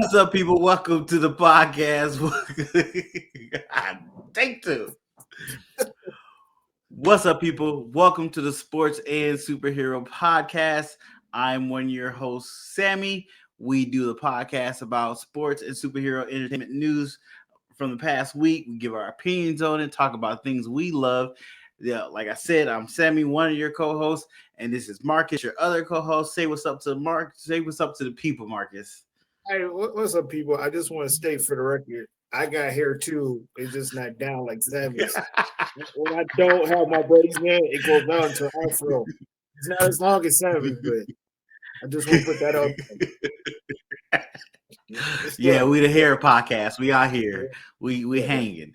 What's up, people? Welcome to the podcast. Take two. What's up, people? Welcome to the Sports and Superhero Podcast. I'm one of your hosts, Sammy. We do the podcast about sports and superhero entertainment news from the past week. We give our opinions on it, talk about things we love. Yeah, like I said, I'm Sammy, one of your co-hosts, and this is Marcus, your other co-host. Say what's up to Mark. Say what's up to the people, Marcus. Hey, what's up, people? I just want to state for the record, I got hair too. It's just not down like Sammy's. When I don't have my braids in, it goes down to afro. It's not as long as Sammy's, but I just want to put that out there. Yeah, we the hair podcast. We out here. We hanging.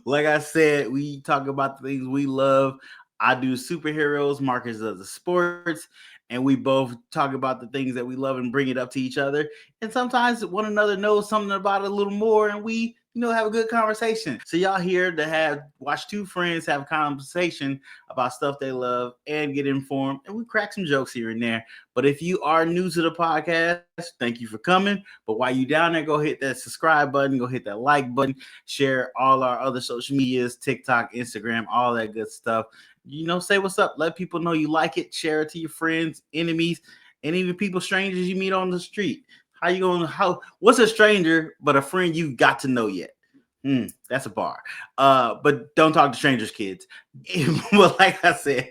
Like I said, we talk about the things we love. I do superheroes, Marcus does the sports, and we both talk about the things that we love and bring it up to each other. And sometimes one another knows something about it a little more, and we have a good conversation. So y'all here to watch two friends have a conversation about stuff they love and get informed, and we crack some jokes here and there. But if you are new to the podcast, thank you for coming. But while you down there, go hit that subscribe button, go hit that like button, share all our other social medias, TikTok, Instagram, all that good stuff. Say what's up. Let people know you like it. Share it to your friends, enemies, and even people, strangers you meet on the street. What's a stranger but a friend you got to know yet? That's a bar. But don't talk to strangers, kids. But like I said,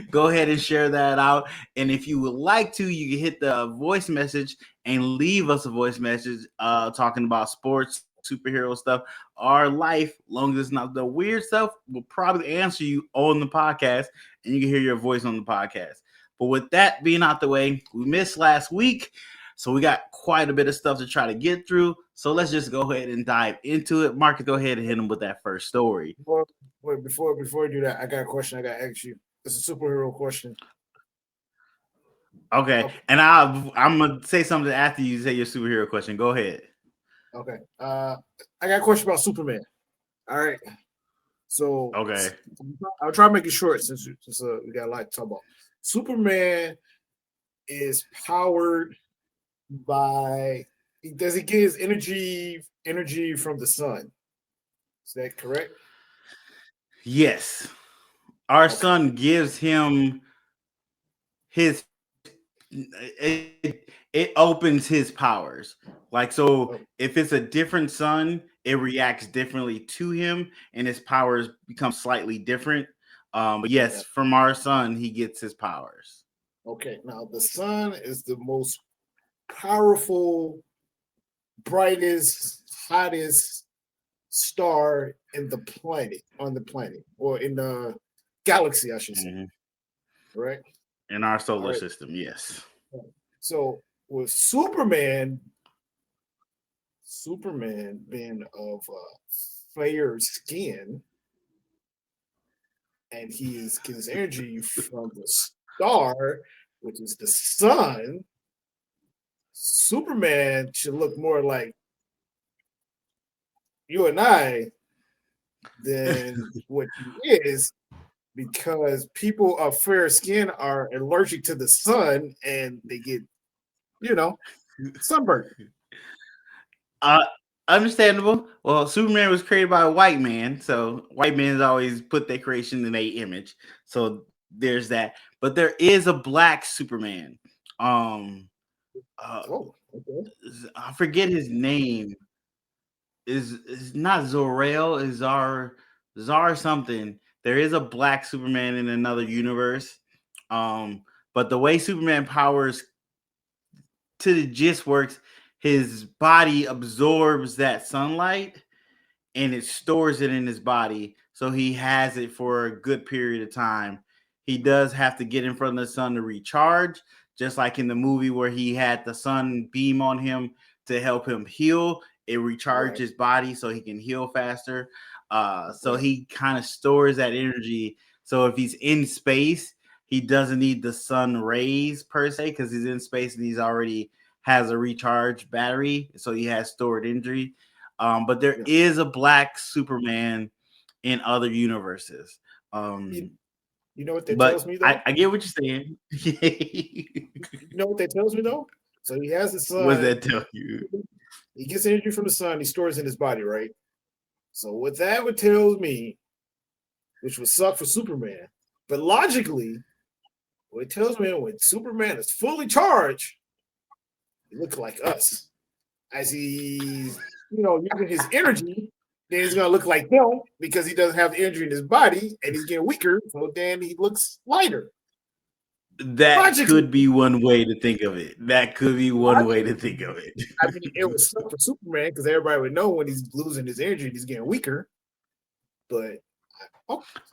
go ahead and share that out. And if you would like to, you can hit the voice message and leave us a voice message talking about sports, superhero stuff, our life. Long as it's not the weird stuff, we'll probably answer you on the podcast, and you can hear your voice on the podcast. But with that being out the way, we missed last week, so we got quite a bit of stuff to try to get through. So let's just go ahead and dive into it. Marcus, go ahead and hit him with that first story. Before you do that, I got a question I got to ask you. It's a superhero question. Okay. And I'm going to say something after you say your superhero question. Go ahead. Okay. I got a question about Superman. All right. So okay, I'll try to make it short since we got a lot to talk about. Superman is powered by. Does he get his energy from the sun? Is that correct? Yes. Our sun gives him his. It opens his powers. Like, so if it's a different sun, it reacts differently to him and his powers become slightly different. But yes, from our sun, he gets his powers. Okay. Now the sun is the most powerful, brightest, hottest star on the planet, or in the galaxy, I should say. Right? In our solar system, yes. So with Superman being of fair skin, and he gets his energy from the star, which is the sun, Superman should look more like you and I than what he is, because people of fair skin are allergic to the sun and they get, sunburned. Understandable. Well, Superman was created by a white man, so white men always put their creation in their image. So there's that. But there is a black Superman. Okay. I forget his name. Is not Zor-El, is Zar something. There is a black Superman in another universe. But the way Superman powers to the gist works, his body absorbs that sunlight and it stores it in his body. So he has it for a good period of time. He does have to get in front of the sun to recharge, just like in the movie where he had the sun beam on him to help him heal. It recharges his body so he can heal faster. So he kind of stores that energy. So if he's in space, he doesn't need the sun rays per se, because he's in space and he's already has a recharged battery, so he has stored energy. But there is a black Superman in other universes. You know what that tells me, though? I get what you're saying. You know what that tells me, though? So he has the sun. What does that tell you? He gets energy from the sun. He stores it in his body, right? So what that would tell me, which would suck for Superman, but logically, what it tells me when Superman is fully charged, he looks like us. As he's, using his energy, then he's gonna look like him because he doesn't have the energy in his body and he's getting weaker. So then he looks lighter. That could be one way to think of it. That could be one way to think of it. I mean, it would suck for Superman because everybody would know when he's losing his energy and he's getting weaker. But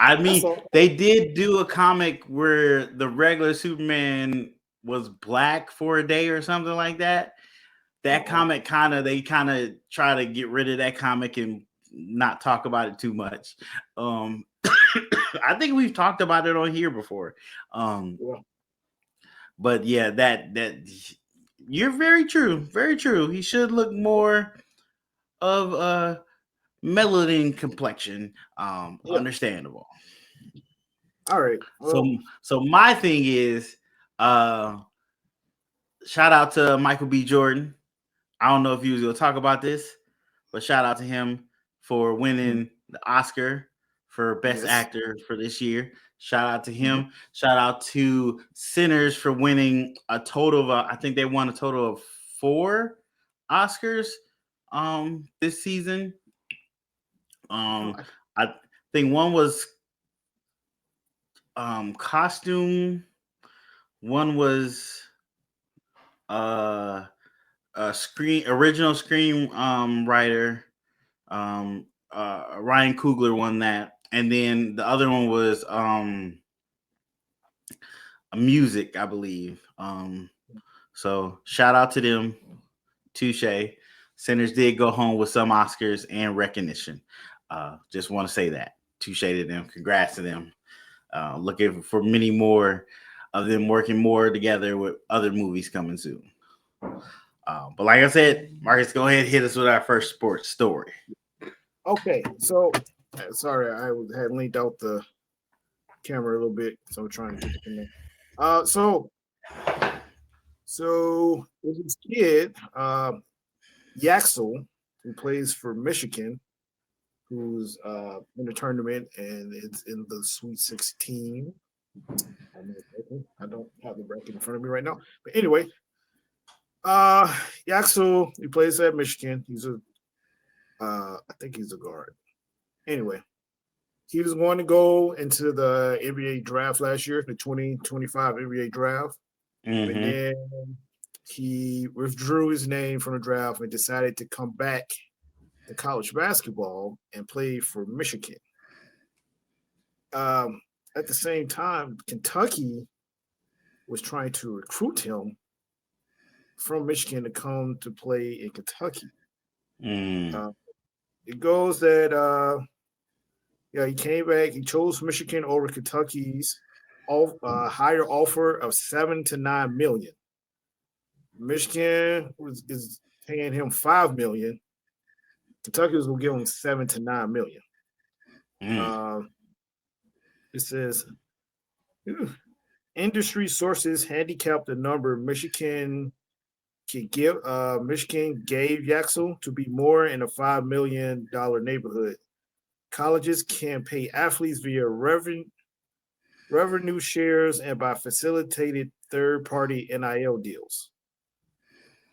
I mean, they did do a comic where the regular Superman was black for a day or something like that. That comic kind of try to get rid of that comic and not talk about it too much. I think we've talked about it on here before. But yeah, that you're very true. Very true. He should look more of a melanin complexion. Understandable. All right. So my thing is shout out to Michael B. Jordan. I don't know if you was gonna talk about this, but shout out to him for winning the Oscar for Best Actor for this year. Shout out to him. Shout out to Sinners for winning a total of I think they won a total of 4 Oscars this season. I think one was costume, one was original screen writer. Ryan Coogler won that. And then the other one was music, I believe. So shout out to them. Touche. Sinners did go home with some Oscars and recognition. Just want to say that. Touche to them. Congrats to them. Looking for many more of them working more together with other movies coming soon. But like I said, Marcus, go ahead and hit us with our first sports story. Okay, so sorry, I had linked out the camera a little bit, so I'm trying to get it in there. So there's this kid, Yaxel, who plays for Michigan, who's in the tournament and it's in the Sweet 16. I don't have the bracket in front of me right now, but anyway, Yaxel, he plays at Michigan. He's I think he's a guard. Anyway, he was going to go into the NBA draft last year, the 2025 NBA draft. And then he withdrew his name from the draft and decided to come back to college basketball and play for Michigan. At the same time, Kentucky was trying to recruit him from Michigan to come to play in Kentucky. It goes that he came back. He chose Michigan over Kentucky's higher offer of $7 to $9 million. Michigan is paying him $5 million. Kentucky will give him $7 to $9 million. It says industry sources handicap the number Michigan can give. Michigan gave Yaxel to be more in a $5 million neighborhood. Colleges can pay athletes via revenue shares and by facilitated third-party NIL deals.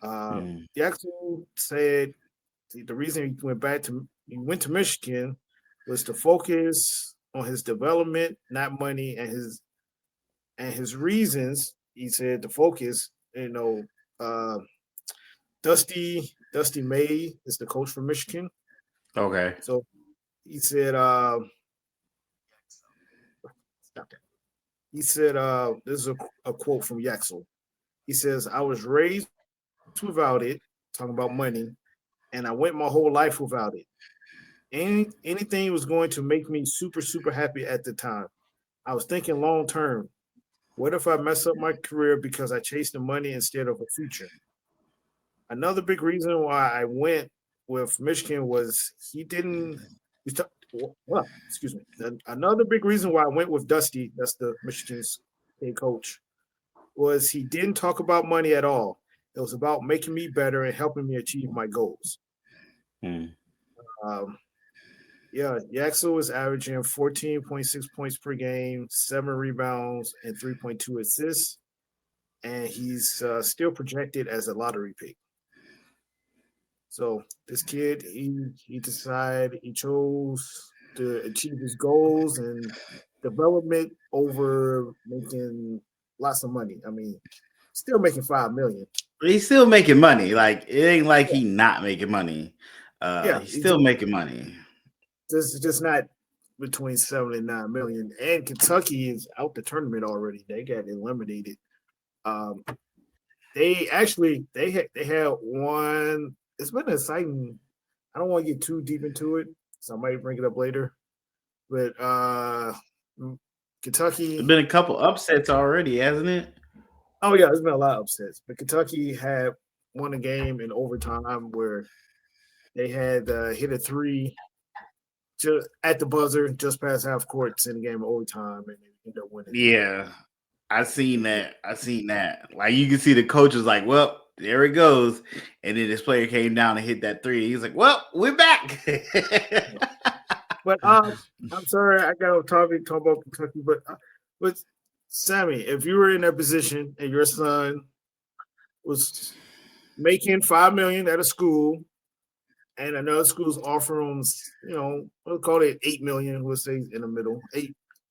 Yaxel said the reason he went to Michigan was to focus on his development, not money, and his reasons. He said the focus, Dusty May is the coach for Michigan. Okay. So he said, stop that. He said, this is a quote from Yaxel. He says, I was raised without it, talking about money, and I went my whole life without it. Anything was going to make me super, super happy at the time. I was thinking long term. What if I mess up my career because I chased the money instead of a future? Another big reason why I went with Michigan was excuse me. Another big reason why I went with Dusty, that's the Michigan's head coach, was he didn't talk about money at all. It was about making me better and helping me achieve my goals. Hmm. Yaxel is averaging 14.6 points per game, 7 rebounds, and 3.2 assists. And he's still projected as a lottery pick. So this kid, he chose to achieve his goals and development over making lots of money. I mean, still making $5 million. He's still making money. Like it ain't like he not making money. He's still making money. This is just not between 7 and 9 million. And Kentucky is out the tournament already. They got eliminated. They had one. It's been exciting. I don't want to get too deep into it, so I might bring it up later. But Kentucky. There's been a couple upsets already, hasn't it? Oh yeah, there's been a lot of upsets. But Kentucky had won a game in overtime where they had hit a three just at the buzzer, just past half court in the game of overtime, and they ended up winning. Yeah, I seen that. Like you can see the coach was like, "Well, there it goes," and then this player came down and hit that three. He's like, "Well, we're back." But I'm sorry, I got to talk about Kentucky, but Sammy, if you were in that position and your son was making $5 million at a school, and another school's offering him, we'll call it $8 million. We'll say in the middle,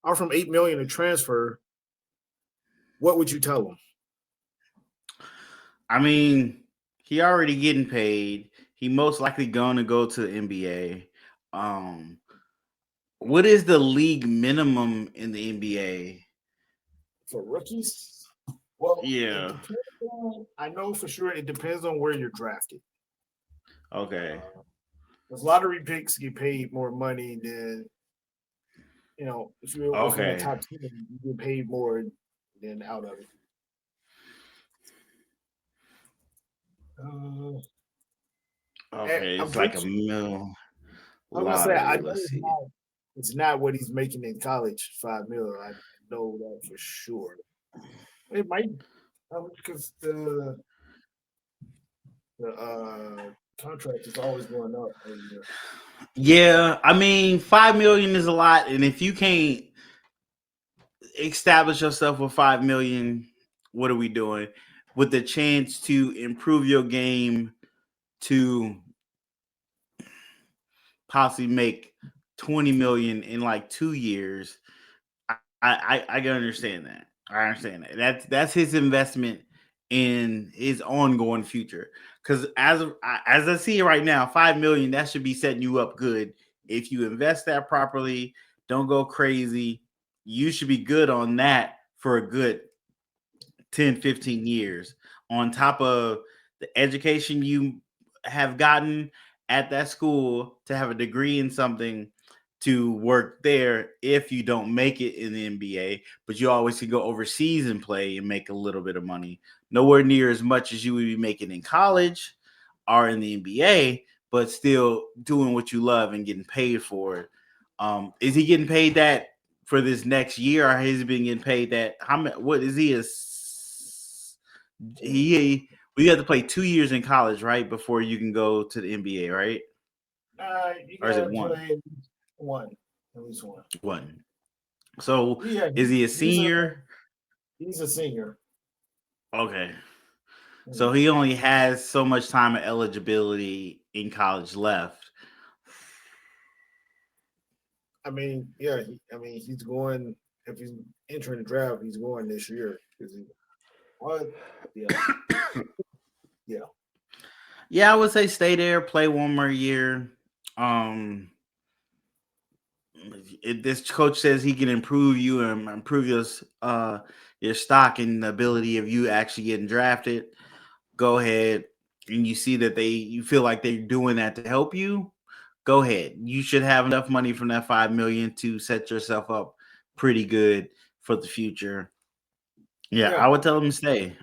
offer him $8 million to transfer. What would you tell him? I mean, he already getting paid. He most likely going to go to the NBA. What is the league minimum in the NBA for rookies? Well, yeah, I know for sure it depends on where you're drafted. Okay. Because lottery picks get paid more money than if you're in the top 10, you get paid more than out of it. Okay, it's like a mil. I'm gonna say I know it's not what he's making in college, $5 million. I know that for sure. It might because the contract is always going up every year. Yeah, I mean, $5 million is a lot, and if you can't establish yourself with $5 million, what are we doing? With the chance to improve your game to possibly make 20 million in like 2 years, I can understand that. I understand that. That's his investment in his ongoing future. Because as I see it right now, 5 million that should be setting you up good. If you invest that properly, don't go crazy. You should be good on that for a good 10, 15 years. On top of the education you have gotten at that school to have a degree in something to work there if you don't make it in the NBA, but you always can go overseas and play and make a little bit of money. Nowhere near as much as you would be making in college or in the NBA, but still doing what you love and getting paid for it. Is he getting paid that for this next year, or has he been getting paid that? How much? What is he? We have to play 2 years in college, right, before you can go to the NBA, right? Or is it one? One, at least one. One. So is he a senior? He's a senior. Okay. So he only has so much time of eligibility in college left. I mean, he's going. If he's entering the draft, he's going this year. Yeah. Yeah, I would say stay there, play one more year. This coach says he can improve you and improve your stock and the ability of you actually getting drafted. Go ahead, and you see that you feel like they're doing that to help you. Go ahead. You should have enough money from that $5 million to set yourself up pretty good for the future. Yeah, I would tell him to stay.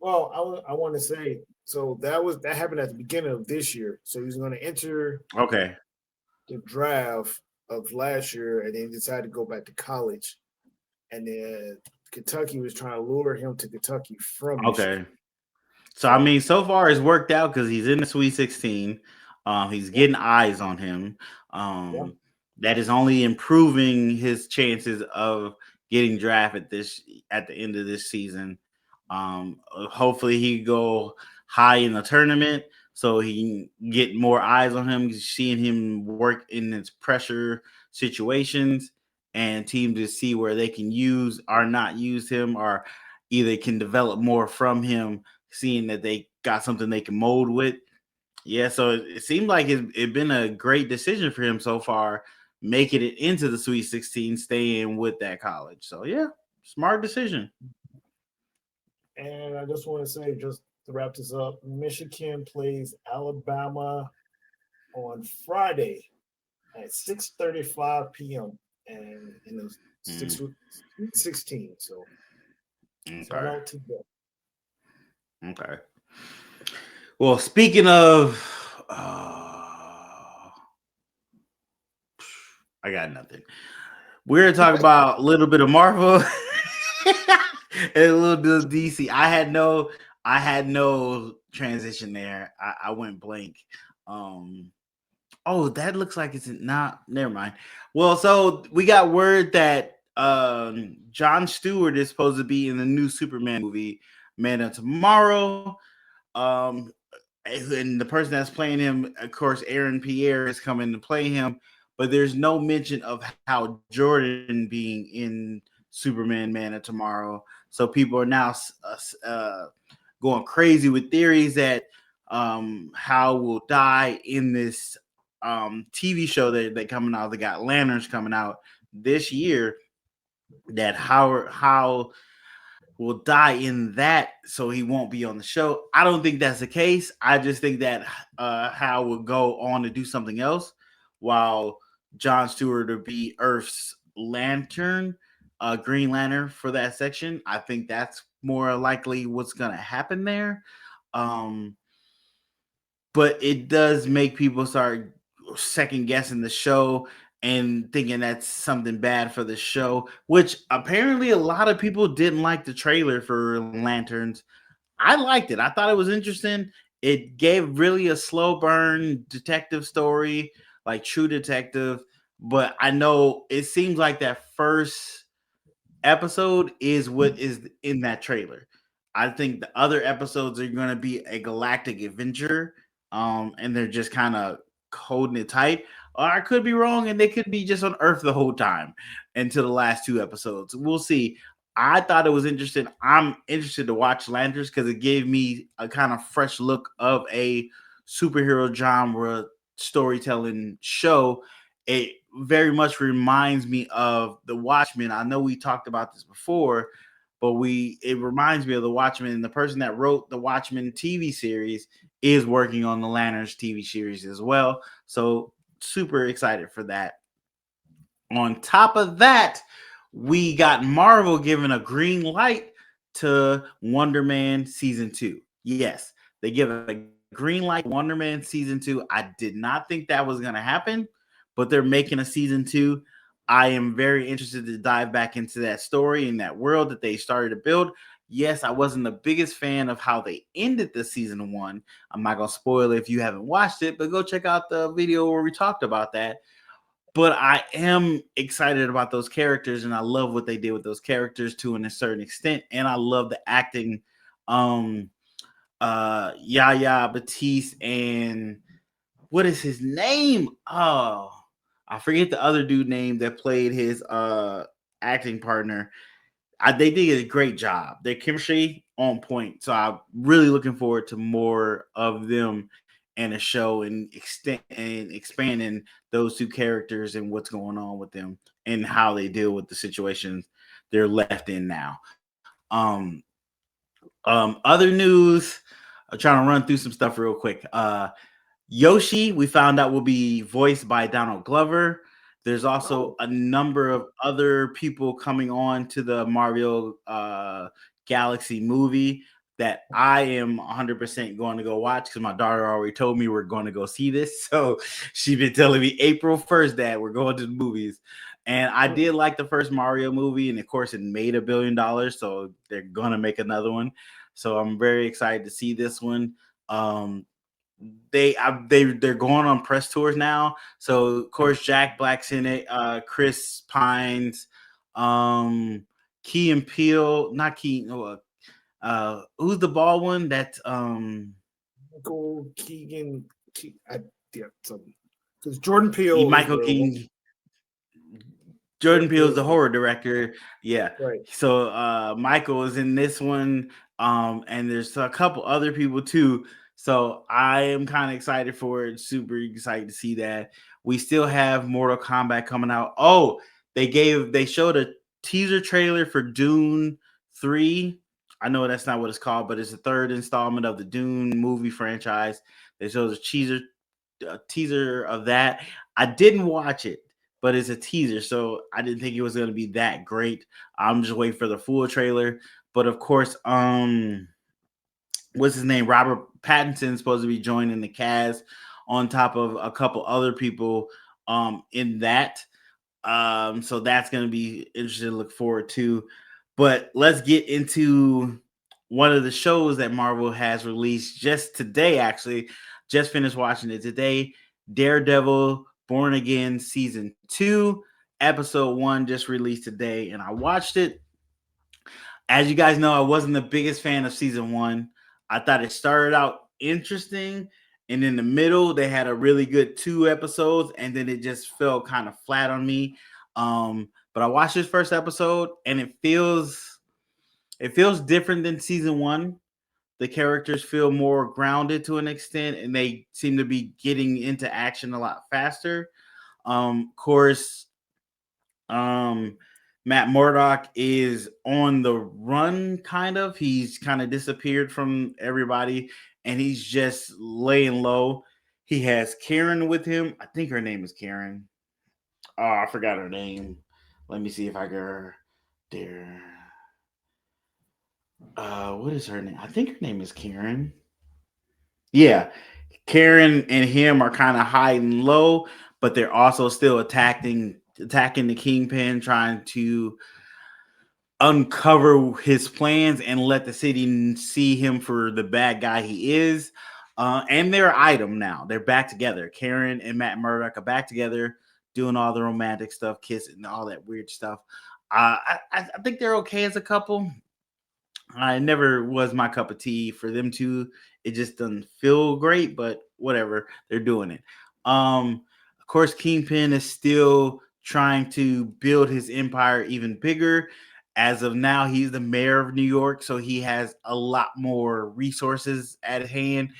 Well, I want to say so that happened at the beginning of this year. So he's going to enter the draft of last year, and then decide to go back to college, and then Kentucky was trying to lure him to Kentucky from Michigan. Okay. So I So mean, so far it's worked out because he's in the Sweet 16. He's yeah, getting eyes on him. yeah, That is only improving his chances of getting drafted this at the end of this season. Hopefully he go high in the tournament so he can get more eyes on him, seeing him work in its pressure situations and teams to see where they can use or not use him or either can develop more from him, seeing that they got something they can mold with. Yeah, so it seemed like it been a great decision for him so far, making it into the Sweet 16, staying with that college. So yeah, smart decision. and I just want to say, just to wrap this up, Michigan plays Alabama on Friday at 6:35 p.m. and in the Mm, Sweet 16. So shout okay, out to them. okay. Well, speaking of, I got nothing. We're gonna talk about a little bit of Marvel and a little bit of DC. I had no transition there. I went blank. Um, oh, that looks like it's not. Never mind. Well, so we got word that John Stewart is supposed to be in the new Superman movie, Man of Tomorrow. Um, and the person that's playing him, of course, Aaron Pierre is coming to play him, but there's no mention of how Jordan being in Superman Man of Tomorrow. So people are now going crazy with theories that Hal will die in this TV show that they coming out. They got Lanterns coming out this year. That how will die in that, so he won't be on the show. I don't think that's the case. I just think that Hal will go on to do something else, while John Stewart will be Earth's Lantern, Green Lantern for that section. I think that's more likely what's gonna happen there. Um, but it does make people start second guessing the show and thinking that's something bad for the show, which apparently a lot of people didn't like the trailer for Lanterns. I liked it. I thought it was interesting. It gave really a slow burn detective story, like True Detective. But I know it seems like that first episode is what is in that trailer. I think the other episodes are going to be a galactic adventure, and they're just kind of holding it tight. Or I could be wrong, and they could be just on Earth the whole time until the last two episodes. We'll see. I thought it was interesting. I'm interested to watch Lanterns because it gave me a kind of fresh look of a superhero genre storytelling show. It very much reminds me of The Watchmen. I know we talked about this before, but it reminds me of The Watchmen. And the person that wrote the Watchmen TV series is working on the Lanterns TV series as well. So super excited for that. On top of that, we got Marvel giving a green light to Wonder Man season 2. Yes, they give a green light to Wonder Man season 2. I did not think that was going to happen, but they're making a season 2. I am very interested to dive back into that story and that world that they started to build. Yes, I wasn't the biggest fan of how they ended the season 1. I'm not going to spoil it if you haven't watched it, but go check out the video where we talked about that. But I am excited about those characters, and I love what they did with those characters to a certain extent. And I love the acting. Um, Yaya Batiste and what is his name? Oh, I forget the other dude name that played his acting partner. They did a great job. Their chemistry on point. So I'm really looking forward to more of them and a show and extend and expanding those two characters and what's going on with them and how they deal with the situations they're left in now. Other news. I'm trying to run through some stuff real quick. Yoshi, we found out will be voiced by Donald Glover. There's also Oh, a number of other people coming on to the Mario Galaxy movie that I am 100% going to go watch because my daughter already told me we're going to go see this. So she's been telling me April 1st, Dad, we're going to the movies. And I did like the first Mario movie, and of course, it made $1 billion, so they're gonna make another one. So I'm very excited to see this one. Um, they're going on press tours now. So of course, Jack Black's in it. Chris Pines, Key and Peele, not Key. Who's the ball one? That's Michael Keegan. Yeah, something. Because Jordan Peele is Michael the King. Jordan Peele's the horror director. Yeah. right. So Michael is in this one. And there's a couple other people too. So I am kind of excited for it. Super excited to see that. We still have Mortal Kombat coming out. Oh, they showed a teaser trailer for Dune 3. I know that's not what it's called, but it's the third installment of the Dune movie franchise. They showed a teaser of that. I didn't watch it, but it's a teaser, so I didn't think it was going to be that great. I'm just waiting for the full trailer. But of course, what's his name? Robert Pattinson's supposed to be joining the cast on top of a couple other people in that. So that's going to be interesting to look forward to. But let's get into one of the shows that Marvel has released just today, actually. Just finished watching it today. Daredevil Born Again Season 2, Episode 1 just released today, and I watched it. As you guys know, I wasn't the biggest fan of Season 1. I thought it started out interesting, and in the middle, they had a really good 2 episodes, and then it just fell kind of flat on me. But I watched this first episode, and it feels different than Season 1. The characters feel more grounded to an extent, and they seem to be getting into action a lot faster. Of course, um, Matt Murdock is on the run, kind of. He's kind of disappeared from everybody, and he's just laying low. He has Karen with him. I think her name is Karen. Oh, I forgot her name. Let me see if I can. There. What is her name? I think her name is Karen. Yeah, Karen and him are kind of hiding low, but they're also still attacking the Kingpin, trying to uncover his plans and let the city see him for the bad guy he is. And they're item now. They're back together. Karen and Matt Murdock are back together, doing all the romantic stuff, kissing, and all that weird stuff. I think they're okay as a couple. I never was my cup of tea for them two. It just doesn't feel great, but whatever. They're doing it. Of course, Kingpin is still trying to build his empire even bigger. As of now, he's the mayor of New York, so he has a lot more resources at hand,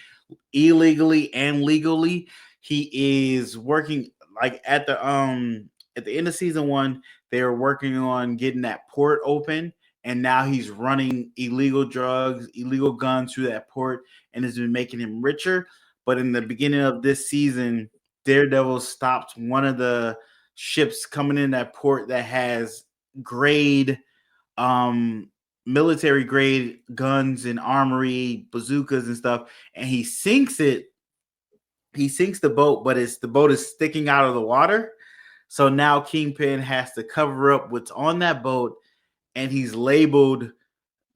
illegally and legally. He is working like at the end of season 1, they were working on getting that port open, and now he's running illegal drugs, illegal guns through that port, and has been making him richer. But in the beginning of this season, Daredevil stopped one of the ships coming in that port that has grade um military grade guns and armory, bazookas and stuff, and he sinks it. He sinks the boat, but the boat is sticking out of the water. So now Kingpin has to cover up what's on that boat, and he's labeled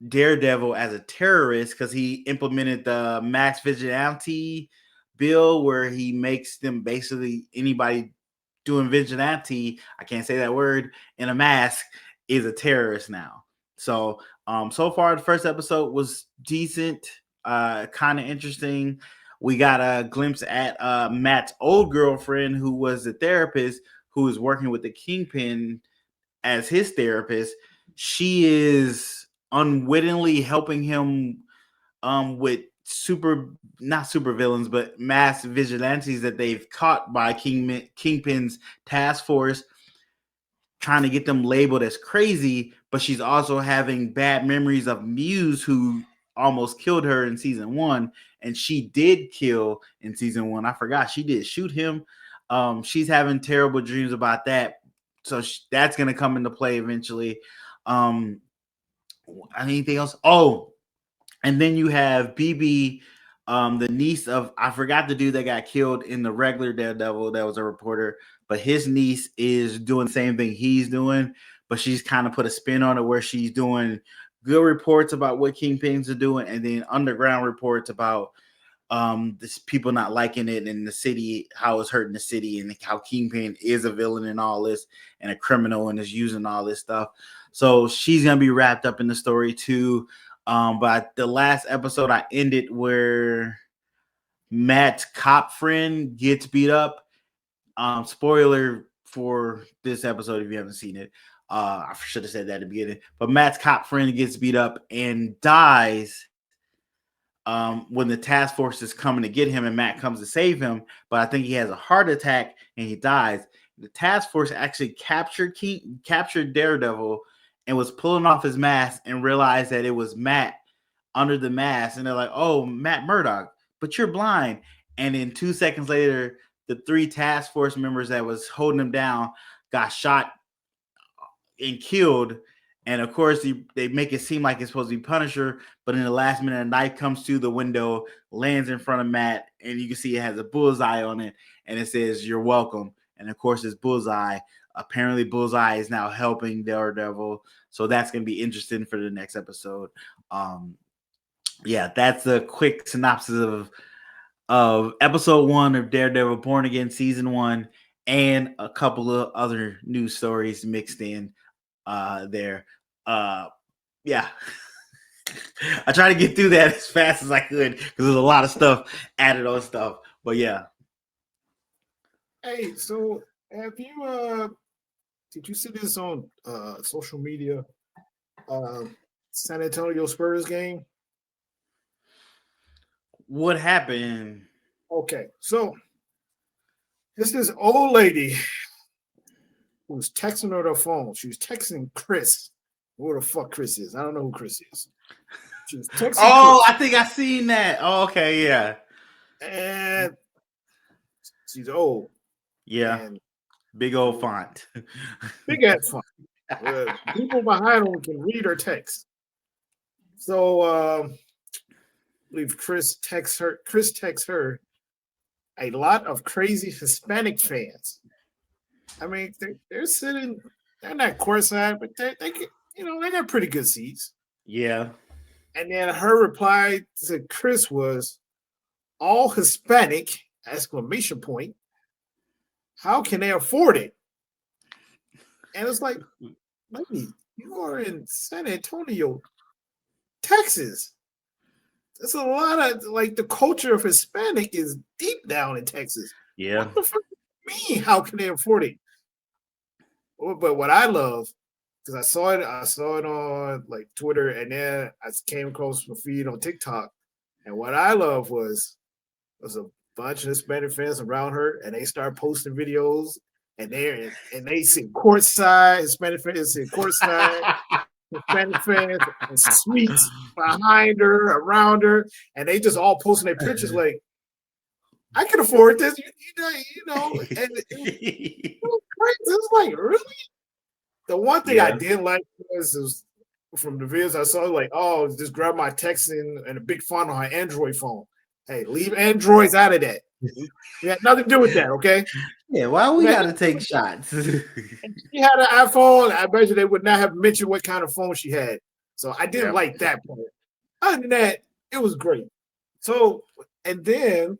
Daredevil as a terrorist because he implemented the max vigilante bill where he makes them basically anybody doing vigilante, I can't say that word, in a mask is a terrorist now. So so far the first episode was decent, kind of interesting. We got a glimpse at Matt's old girlfriend who was a therapist who is working with the Kingpin as his therapist. She is unwittingly helping him with not super villains, but mass vigilantes that they've caught by Kingpin's task force, trying to get them labeled as crazy. But she's also having bad memories of Muse, who almost killed her in season 1, and she did kill in season 1. I forgot she did shoot him. She's having terrible dreams about that, so that's going to come into play eventually. Anything else? Oh, and then you have BB, the niece of, I forgot the dude that got killed in the regular Daredevil that was a reporter, but his niece is doing the same thing he's doing, but she's kind of put a spin on it where she's doing good reports about what Kingpins are doing, and then underground reports about this people not liking it in the city, how it's hurting the city, and how Kingpin is a villain and all this, and a criminal, and is using all this stuff. So she's gonna be wrapped up in the story too. But the last episode I ended where Matt's cop friend gets beat up. Spoiler for this episode if you haven't seen it. I should have said that at the beginning. But Matt's cop friend gets beat up and dies when the task force is coming to get him, and Matt comes to save him. But I think he has a heart attack and he dies. The task force actually captured Daredevil and was pulling off his mask and realized that it was Matt under the mask. And they're like, "Oh, Matt Murdock, but you're blind." And then 2 seconds later, the 3 task force members that was holding him down got shot and killed. And of course, they make it seem like it's supposed to be Punisher, but in the last minute, a knife comes through the window, lands in front of Matt, and you can see it has a bullseye on it, and it says, "You're welcome." And of course, it's Bullseye. Apparently, Bullseye is now helping Daredevil, so that's going to be interesting for the next episode. Yeah, that's a quick synopsis of episode 1 of Daredevil Born Again season 1, and a couple of other news stories mixed in there. Yeah. I tried to get through that as fast as I could because there's a lot of stuff added on stuff. But yeah. Hey, so have you did you see this on social media? San Antonio Spurs game? What happened? Okay, so this old lady who was texting her the phone. She was texting Chris. Who the fuck Chris is? I don't know who Chris is. She was texting Chris. I think I seen that. Oh, okay, yeah. And she's old. Yeah. And big old font. Big ass font. People behind them can read her text. So I believe Chris texts her a lot of crazy Hispanic fans. I mean, they're sitting, they're not courtside, but they got pretty good seats. Yeah. And then her reply to Chris was, "All Hispanic!" ! How can they afford it? And it's like, lady, you are in San Antonio, Texas. There's a lot of, like, the culture of Hispanic is deep down in Texas. Yeah. What the fuck do you mean? How can they afford it? But what I love, because I saw it on like Twitter, and then I came across my feed on TikTok. And what I love was a bunch of Hispanic fans around her, and they start posting videos, and they sit courtside. Hispanic fans sit courtside. Hispanic fans and suites behind her, around her, and they just all posting their pictures like, "I can afford this," you know. And it was crazy. It's like, really? The one thing I didn't like was from the videos I saw, like, "Oh, just grab my text and a big font on her Android phone." Hey, leave Androids out of that. We had nothing to do with that, okay? Yeah, why we got to take shots? If she had an iPhone, I bet you they would not have mentioned what kind of phone she had. So I didn't like that part. Other than that, it was great. So, and then,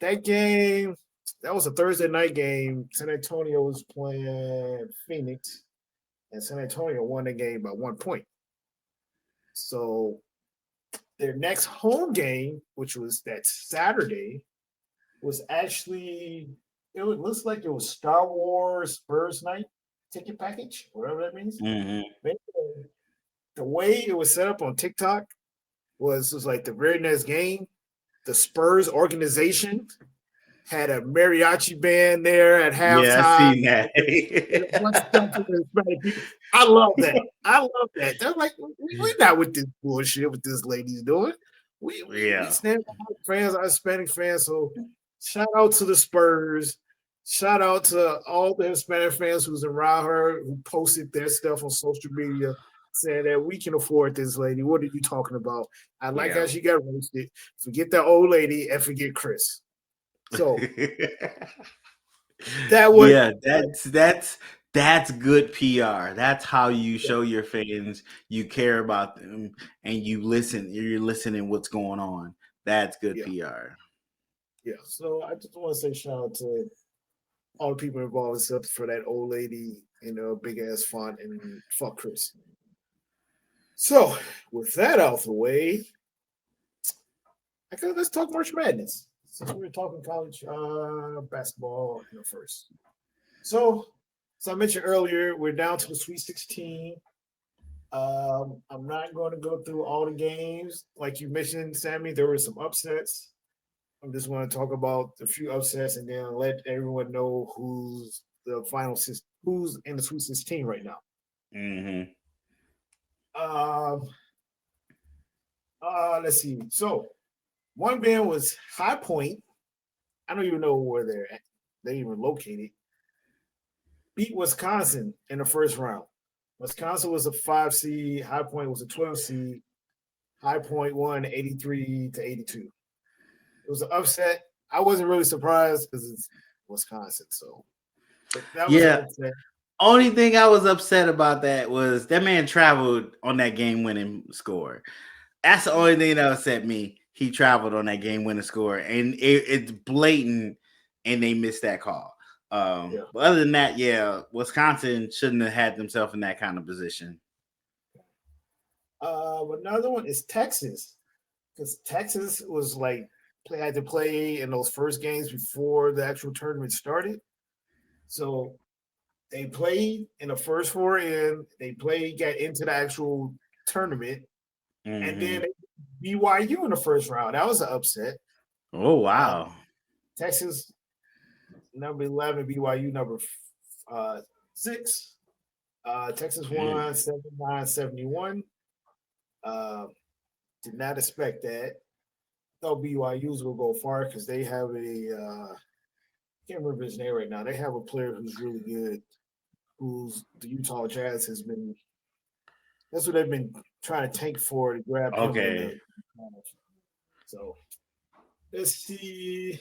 that game, that was a Thursday night game. San Antonio was playing Phoenix, and San Antonio won the game by 1 point. So their next home game, which was that Saturday, was actually, it looks like it was Star Wars Spurs night ticket package, whatever that means. Mm-hmm. The way it was set up on TikTok was like the very next game, the Spurs organization had a mariachi band there at halftime. Yeah, I seen that. I love that. They're like, we're not with this bullshit what this lady's doing. We stand behind fans, our Hispanic fans. So shout out to the Spurs. Shout out to all the Hispanic fans who's around her, who posted their stuff on social media saying that we can afford this lady. What are you talking about? I like how she got roasted. Forget that old lady and forget Chris. So That would, Yeah, that's good PR. That's how you show your fans you care about them and you listen. You're listening what's going on. That's good yeah, PR. yeah. So I just want to say shout out to all the people involved, except for that old lady in a big ass font and fuck Chris. So with that out of the way, I guess let's talk March Madness. Since we were talking college basketball in the first. So, I mentioned earlier, we're down to the Sweet 16. I'm not going to go through all the games. Like you mentioned, Sammy, there were some upsets. I just want to talk about a few upsets and then let everyone know who's who's in the Sweet 16 right now. Mm-hmm. Um, let's see. So one band was High Point. I don't even know where they're at. They even located. Beat Wisconsin in the first round. Wisconsin was a 5 seed. High Point was a 12 seed. High Point won 83-82. It was an upset. I wasn't really surprised because it's Wisconsin. So, but that was an Yeah. upset. Only thing I was upset about that was that man traveled on that game-winning score. That's the only thing that upset me. He traveled on that game-winning score, and it's blatant, and they missed that call. Yeah. But other than that, yeah, Wisconsin shouldn't have had themselves in that kind of position. Another one is Texas, because Texas was like had to play in those first games before the actual tournament started. So they played in the first four in. They got into the actual tournament, and then BYU in the first round. That was an upset. Oh wow! Texas number 11, BYU number 6. Texas won 79-71. Did not expect that. Thought BYU's will go far because they have I can't remember his name right now. They have a player who's really good, who's the Utah Jazz has been. That's what they've been trying to tank for to grab him. Okay. So let's see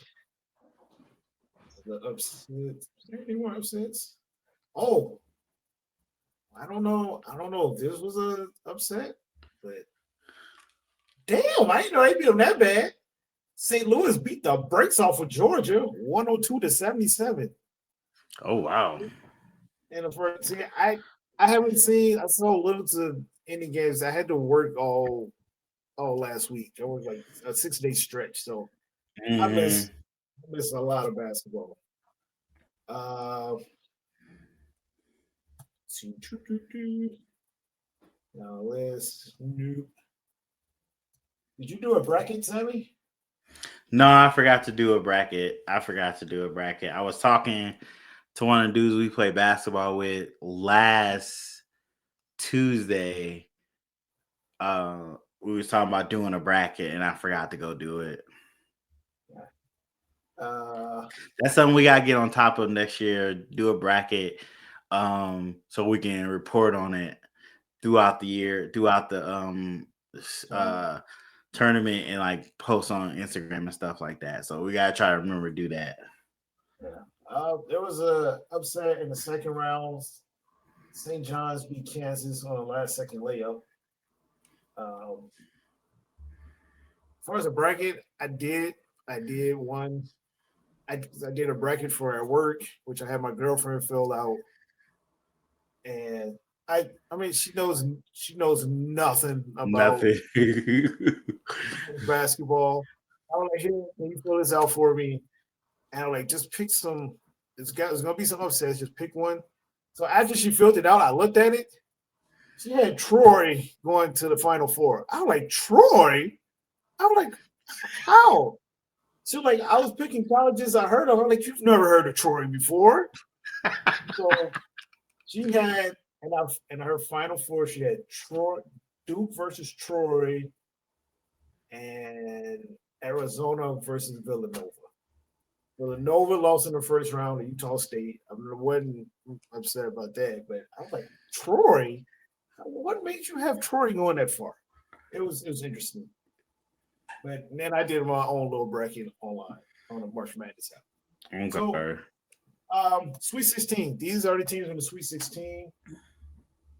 the upsets. Is there any more upsets? Oh, I don't know. I don't know if this was a upset, but damn, I didn't know they beat them that bad. St. Louis beat the brakes off of Georgia, 102-77. Oh wow! And the first, see, I haven't seen. I saw little to any games. I had to work all last week. I worked like a 6-day stretch, so I miss a lot of basketball. Now let's. Did you do a bracket, Sammy? No, I forgot to do a bracket. I was talking to one of the dudes we play basketball with last Tuesday. We was talking about doing a bracket, and I forgot to go do it. That's something we gotta get on top of next year. Do a bracket, so we can report on it throughout the year, throughout the tournament, and like post on Instagram and stuff like that. So we gotta try to remember to do that. Yeah. There was a upset in the second round. St. John's beat Kansas on a last second layup. As far as a bracket, I did one. I did a bracket for at work, which I had my girlfriend fill out, and I mean she knows nothing about basketball. I was like, here, can you fill this out for me? And I'm like, just pick some. There's gonna be some upsets. Just pick one. So after she filled it out, I looked at it. She had Troy going to the Final Four. I was like, Troy? I was like, how? She was like, I was picking colleges I heard of. I'm like, you've never heard of Troy before. So she had, in her Final Four, she had Duke versus Troy, and Arizona versus Villanova. Villanova lost in the first round to Utah State. I wasn't upset about that, but I was like, Troy? What made you have Troy going that far? It was interesting. But then I did my own little bracket online on the March Madness app. Okay. So Sweet 16. These are the teams in the Sweet 16.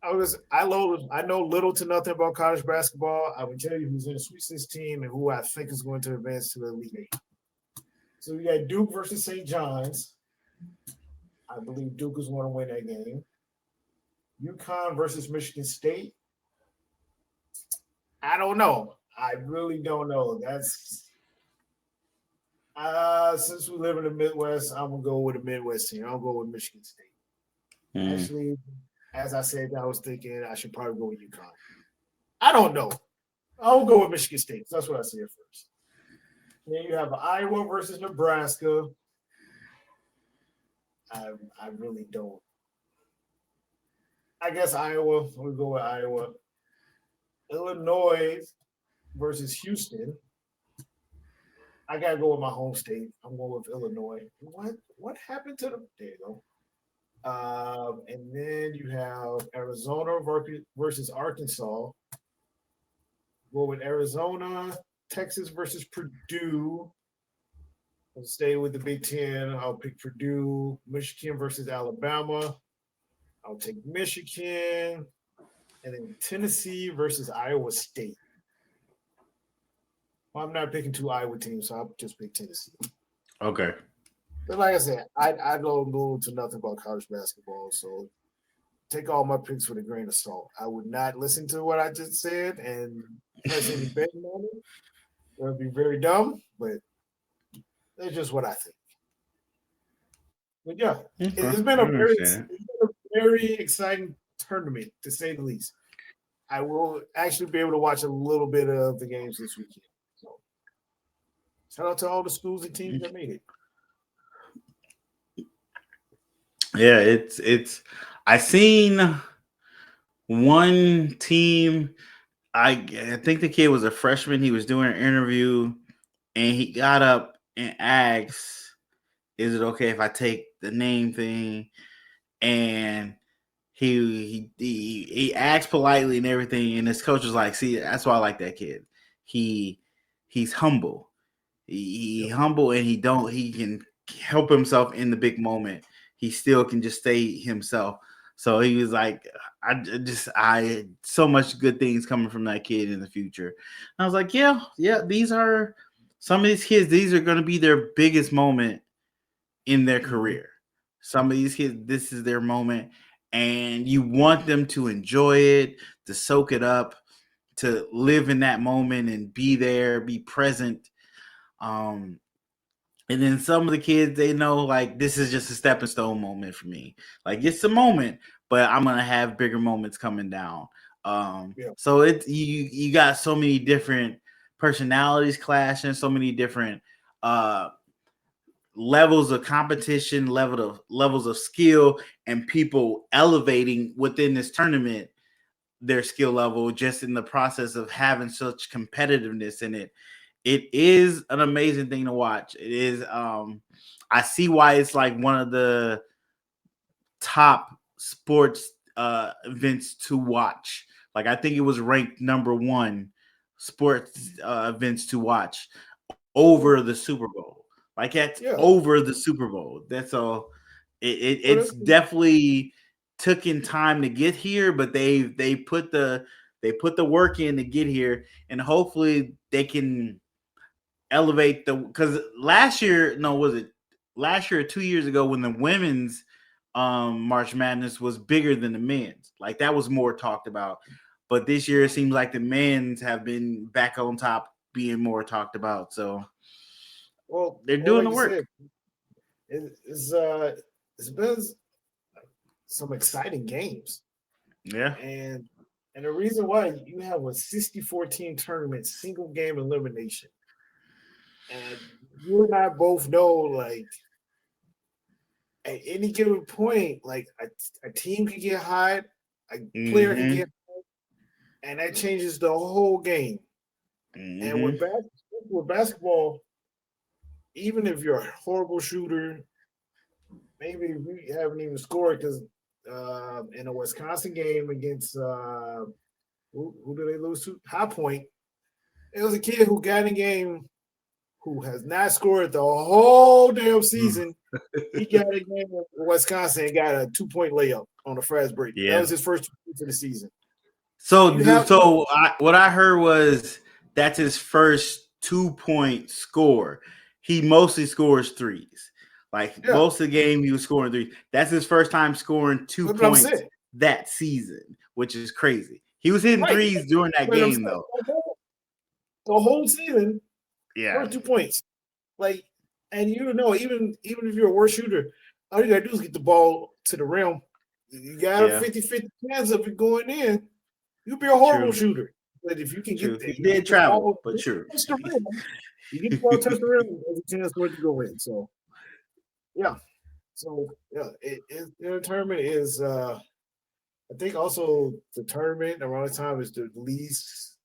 I know little to nothing about college basketball. I would tell you who's in the Sweet 16 and who I think is going to advance to the Elite Eight. So we got Duke versus St. John's. I believe Duke is going to win that game. UConn versus Michigan State. I don't know. I really don't know. That's since we live in the Midwest, I'm gonna go with the Midwest team. I'll go with Michigan State. Actually, as I said, I was thinking I should probably go with UConn. I don't know. I'll go with Michigan State. That's what I said first. Then you have Iowa versus Nebraska. I really don't. I guess Iowa. We'll go with Iowa. Illinois versus Houston. I gotta go with my home state. I'm going with Illinois. What happened to them? There you go. And then you have Arizona versus Arkansas. Go with Arizona. Texas versus Purdue. I'll stay with the Big Ten. I'll pick Purdue. Michigan versus Alabama. I'll take Michigan. And then Tennessee versus Iowa State. Well, I'm not picking two Iowa teams, so I'll just pick Tennessee. Okay. But like I said, I know little to nothing about college basketball, so take all my picks with a grain of salt. I would not listen to what I just said and press any betting on it. It would be very dumb, but that's just what I think. But yeah, it's been a very exciting tournament, to say the least. I will actually be able to watch a little bit of the games this weekend. So shout out to all the schools and teams that made it. Yeah, it's I seen one team. I think the kid was a freshman. He was doing an interview and he got up and asked, "Is it okay if I take the name thing?" And he asked politely and everything, and his coach was like, "See, that's why I like that kid. He's humble. He's humble, and he can help himself in the big moment. He still can just stay himself." So he was like, I so much good things coming from that kid in the future. And I was like, yeah, these are some of these kids. These are going to be their biggest moment in their career. Some of these kids, this is their moment, and you want them to enjoy it, to soak it up, to live in that moment and be there, be present. And then some of the kids, they know like this is just a stepping stone moment for me. Like it's a moment, but I'm gonna have bigger moments coming down. So it's you got so many different personalities clashing, so many different levels of competition, levels of skill, and people elevating within this tournament their skill level just in the process of having such competitiveness in it. It is an amazing thing to watch. It is I see why it's like one of the top sports events to watch. Like I think it was ranked number 1 sports events to watch over the Super Bowl. Like that's over the Super Bowl. That's all. It's definitely taken time to get here, but they put the work in to get here, and hopefully they can elevate because last year or 2 years ago when the women's March Madness was bigger than the men's. Like that was more talked about. But this year it seems like the men's have been back on top being more talked about. So they're doing the work. It's been some exciting games. Yeah. And the reason why you have a 64 team tournament, single game elimination. And you and I both know, like, at any given point, like a team can get hot, a player can get hot, and that changes the whole game. And with basketball, even if you're a horrible shooter, maybe you haven't even scored because in a Wisconsin game against who did they lose to? High Point. It was a kid who got in the game who has not scored the whole damn season. He got a game in Wisconsin and got a 2-point layup on a fast break. Yeah. That was his first 2 points of the season. What I heard was that's his first 2-point score. He mostly scores threes. Like most of the game, he was scoring threes. That's his first time scoring 2 points that season, which is crazy. He was hitting threes during that game, though. The whole season, first 2 points. Like, and even if you're a worse shooter, all you gotta do is get the ball to the rim. You got a 50-50 chance of it going in. You'll be a horrible shooter. But if you can get there, he did travel, but true. You get the ball, touch the rim, there's a chance for it to go in. So, yeah. So, yeah, the tournament is, I think also the tournament around the time is the least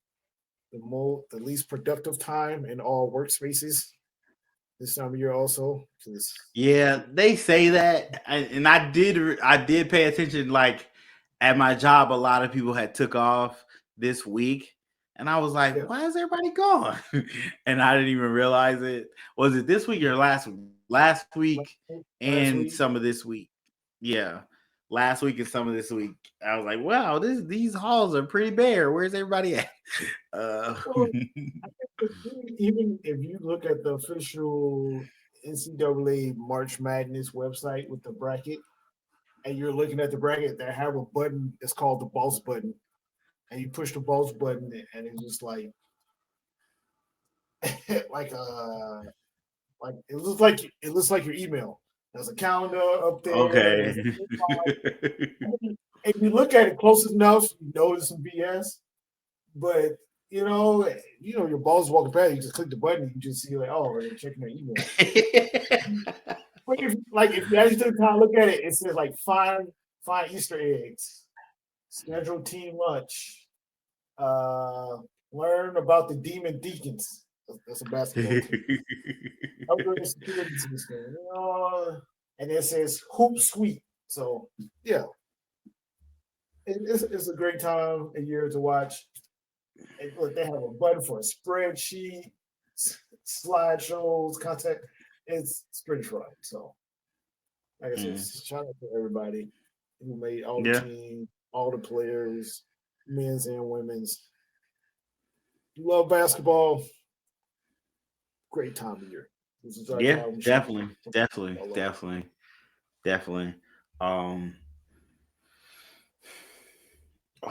productive time in all workspaces this time of year also. Yeah, they say that, and I did pay attention. Like at my job, a lot of people had took off this week, and I was like, "Why is everybody gone?" And I didn't even realize it. Was it this week or last week? Last week and some of this week. Yeah, last week and some of this week. I was like, "Wow, these halls are pretty bare. Where's everybody at?" Well, even if you look at the official NCAA March Madness website with the bracket, and you're looking at the bracket, they have a button. It's called the boss button, and you push the boss button, and it's just like like it looks like your email. There's a calendar up there. Okay. If you look at it close enough, you know it's some BS. But your boss walking past, you just click the button, you just see like, oh, they're checking their email. But if you actually take time to look at it, it says like find Easter eggs, schedule team lunch, learn about the Demon Deacons. That's a basketball team. Upgrade security system. And it says Hoop Suite. So yeah, it's a great time a year to watch. And look, they have a button for a spreadsheet, slideshows, content. It's pretty fun. So, like I said, shout out to everybody who made all the team, all the players, men's and women's. You love basketball. Great time of year. Yeah, definitely.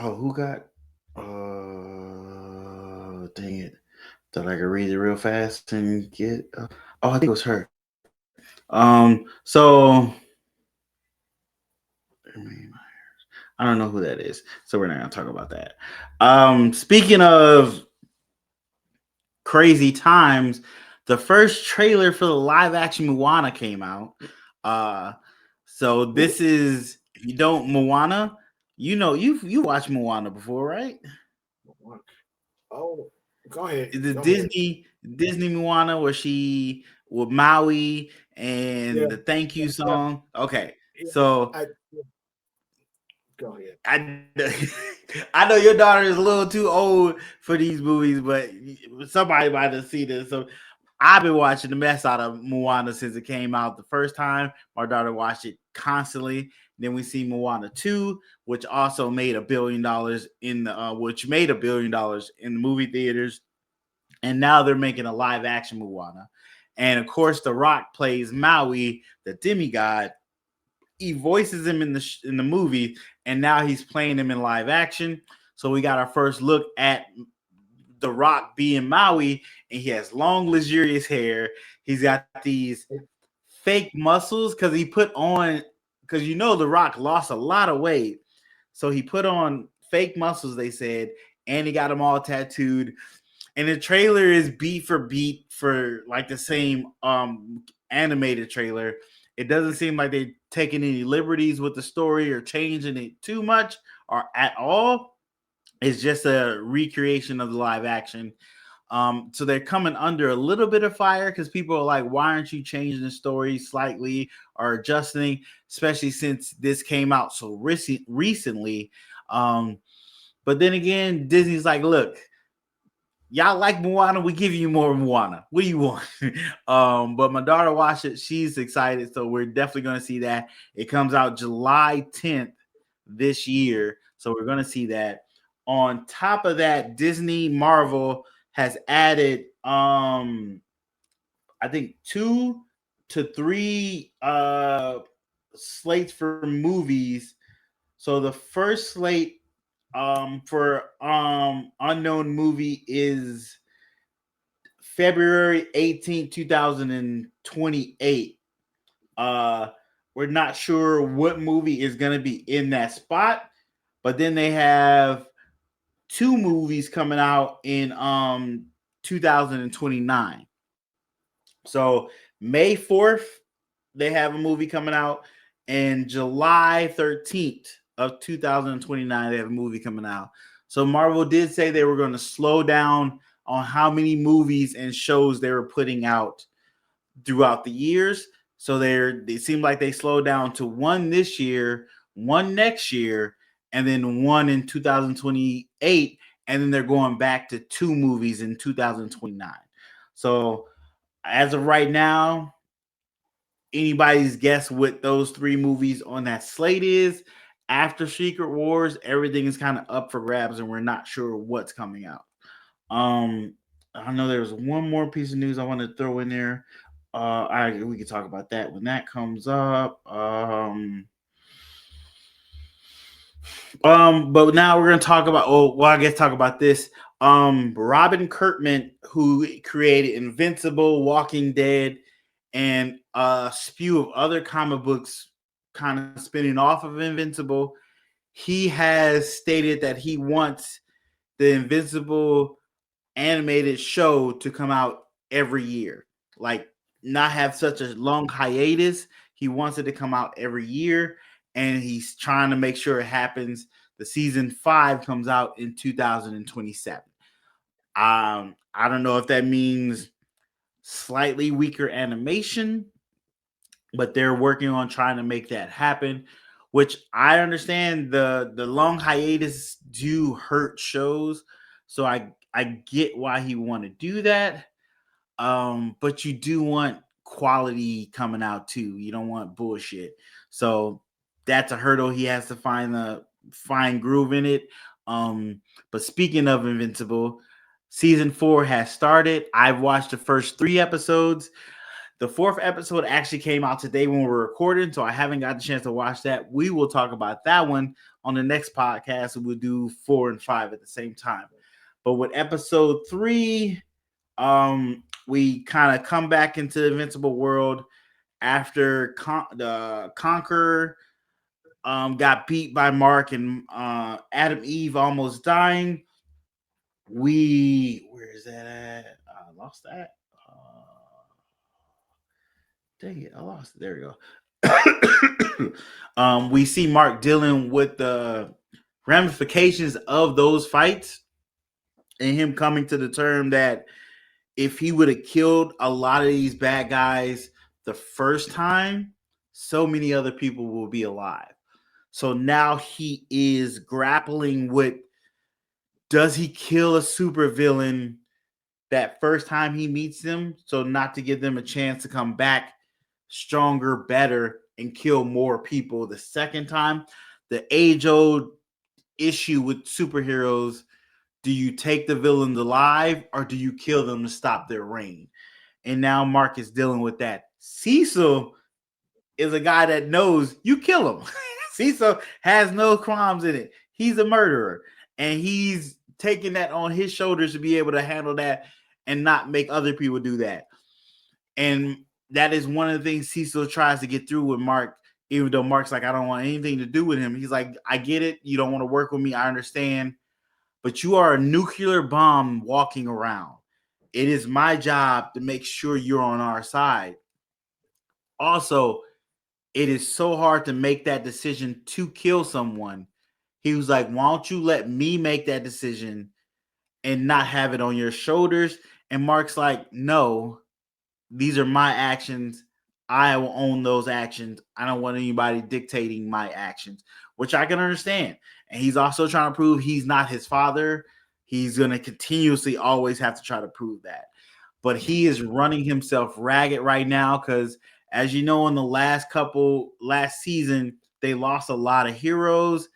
Who got? Dang it! Thought I could read it real fast and get. I think it was her. So I don't know who that is, so we're not gonna talk about that. Speaking of crazy times, the first trailer for the live action Moana came out. So this is, if you don't Moana, you watched Moana before, right? Oh, go ahead. The Disney Moana where she with Maui and the thank you song. Okay, so go ahead. I know your daughter is a little too old for these movies, but somebody might have seen this. So I've been watching the mess out of Moana since it came out the first time. My daughter watched it constantly. Then we see Moana 2, which also made $1 billion in the movie theaters. And now they're making a live action Moana. And of course, The Rock plays Maui, the demigod. He voices him in the movie, and now he's playing him in live action. So we got our first look at The Rock being Maui, and he has long, luxurious hair. He's got these fake muscles because The Rock lost a lot of weight. So he put on fake muscles, they said, and he got them all tattooed. And the trailer is beat for beat for like the same animated trailer. It doesn't seem like they're taking any liberties with the story or changing it too much or at all. It's just a recreation of the live action. So they're coming under a little bit of fire because people are like, why aren't you changing the story slightly or adjusting, especially since this came out so recently. But then again, Disney's like, look, y'all like Moana, we give you more Moana. What do you want? But my daughter watched it. She's excited, so we're definitely going to see that. It comes out July 10th this year, so we're going to see that. On top of that, Disney Marvel has added I think 2 to 3 slates for movies. So the first slate for unknown movie is February 18th, 2028. Uh we're not sure what movie is going to be in that spot, but then they have 2 movies coming out in 2029. So May 4th, they have a movie coming out, and July 13th of 2029, they have a movie coming out. So Marvel did say they were going to slow down on how many movies and shows they were putting out throughout the years. So they seem like they slowed down to 1 this year, 1 next year, and then 1 in 2028, and then they're going back to 2 movies in 2029. So as of right now, anybody's guess what those 3 movies on that slate is. After Secret Wars, everything is kind of up for grabs, and we're not sure what's coming out. Um, I know there's one more piece of news I want to throw in there. We can talk about that when that comes up. But now we're gonna talk about. Oh, well, I guess talk about this. Robin Kirkman, who created Invincible, Walking Dead, and a spew of other comic books, kind of spinning off of Invincible. He has stated that he wants the Invincible animated show to come out every year, like not have such a long hiatus. He wants it to come out every year, and he's trying to make sure it happens. The season 5 comes out in 2027. I don't know if that means slightly weaker animation, but they're working on trying to make that happen, which I understand the long hiatus do hurt shows, so I get why he want to do that. But you do want quality coming out too. You don't want bullshit. So that's a hurdle he has to find the fine groove in it. But speaking of Invincible, season 4 has started. I've watched the first 3 episodes. The 4th episode actually came out today when we're recording, so I haven't got the chance to watch that. We will talk about that one on the next podcast. We'll do 4 and 5 at the same time. But with episode 3, we kind of come back into the Invincible world after the Conqueror got beat by Mark and Adam Eve almost dying. Where is that at? I lost that. Dang it, I lost it. There we go. We see Mark dealing with the ramifications of those fights and him coming to the term that if he would have killed a lot of these bad guys the first time, so many other people will be alive. So now he is grappling with, does he kill a supervillain that first time he meets them, so not to give them a chance to come back stronger, better, and kill more people the second time? The age-old issue with superheroes: do you take the villains alive or do you kill them to stop their reign? And now Mark is dealing with that. Cecil is a guy that knows you kill him. Cecil has no crimes in it. He's a murderer, and he's taking that on his shoulders to be able to handle that and not make other people do that. And that is one of the things Cecil tries to get through with Mark, even though Mark's like, I don't want anything to do with him. He's like, I get it. You don't want to work with me. I understand. But you are a nuclear bomb walking around. It is my job to make sure you're on our side. Also, it is so hard to make that decision to kill someone. He was like, why don't you let me make that decision and not have it on your shoulders? And Mark's like, no, these are my actions. I will own those actions. I don't want anybody dictating my actions, which I can understand. And he's also trying to prove he's not his father. He's going to continuously always have to try to prove that. But he is running himself ragged right now because, as you know, in the last season, they lost a lot of heroes,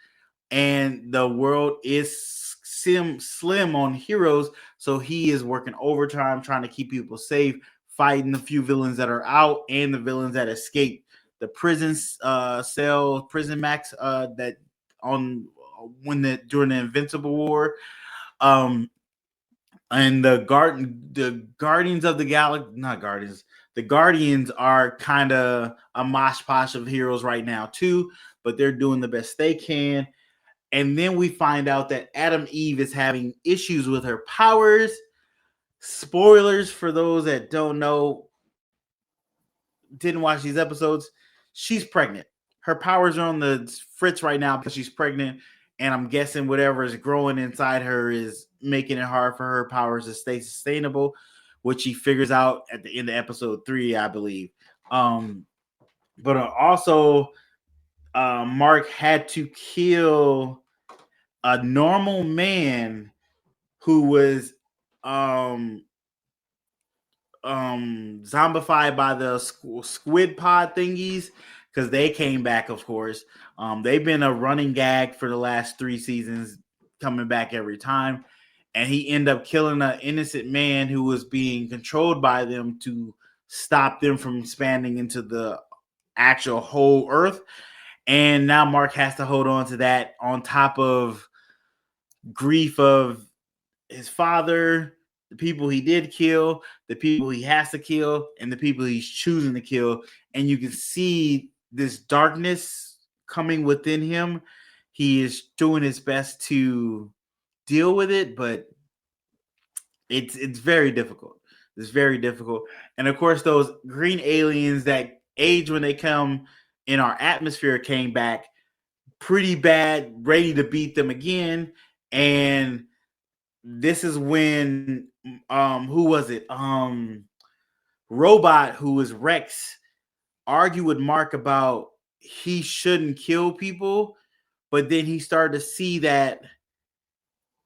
and the world is slim on heroes. So he is working overtime trying to keep people safe, fighting the few villains that are out and the villains that escaped the prison prison max that on during the Invincible War. And the Guardians of the Galaxy, not Guardians, the Guardians are kind of a mosh posh of heroes right now too, but they're doing the best they can. And then we find out that Adam Eve is having issues with her powers. Spoilers for those that don't know, didn't watch these episodes. She's pregnant. Her powers are on the fritz right now because she's pregnant. And I'm guessing whatever is growing inside her is making it hard for her powers to stay sustainable, which she figures out at the end of episode 3, I believe. But also, Mark had to kill a normal man who was zombified by the squid pod thingies, because they came back, of course. They've been a running gag for the last 3 seasons, coming back every time. And he ended up killing an innocent man who was being controlled by them to stop them from expanding into the actual whole Earth. And now Mark has to hold on to that on top of grief of his father, the people he did kill, the people he has to kill, and the people he's choosing to kill. And you can see this darkness coming within him. He is doing his best to deal with it, but it's very difficult. It's very difficult. And of course, those green aliens that age when they come in our atmosphere came back pretty bad, ready to beat them again. And this is when who was it? Robot, who was Rex, argued with Mark about he shouldn't kill people, but then he started to see that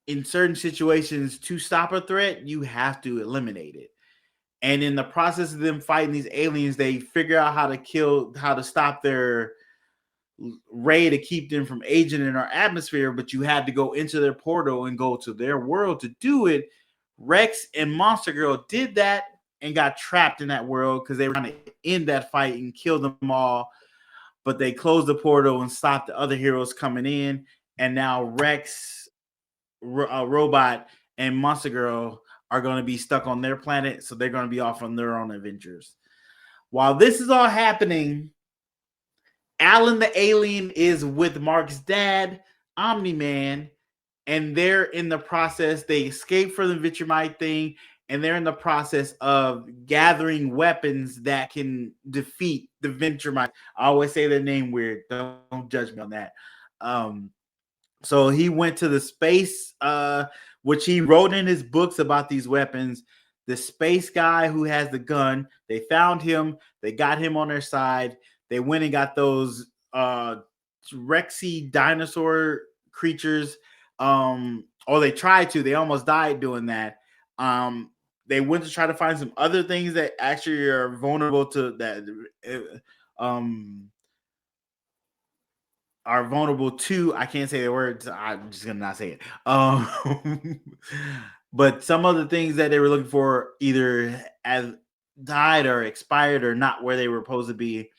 in certain situations, to stop a threat, you have to eliminate it. And in the process of them fighting these aliens, they figure out how to stop their ray to keep them from aging in our atmosphere, but you had to go into their portal and go to their world to do it. Rex and Monster Girl did that and got trapped in that world because they were trying to end that fight and kill them all. But they closed the portal and stopped the other heroes coming in. And now Rex, Robot, and Monster Girl are going to be stuck on their planet. So they're going to be off on their own adventures. While this is all happening, Alan the alien is with Mark's dad, Omni-Man, and they're in the process. They escape from the Vitramite thing, and they're in the process of gathering weapons that can defeat the Vitramite. I always say their name weird. Don't judge me on that. So he went to the space, which he wrote in his books about these weapons. The space guy who has the gun, they found him. They got him on their side. They went and got those Rexy dinosaur creatures. Or they tried to. They almost died doing that. They went to try to find some other things that actually are vulnerable to that. Are vulnerable to. I can't say the words. I'm just gonna not say it. But some of the things that they were looking for either as died or expired or not where they were supposed to be.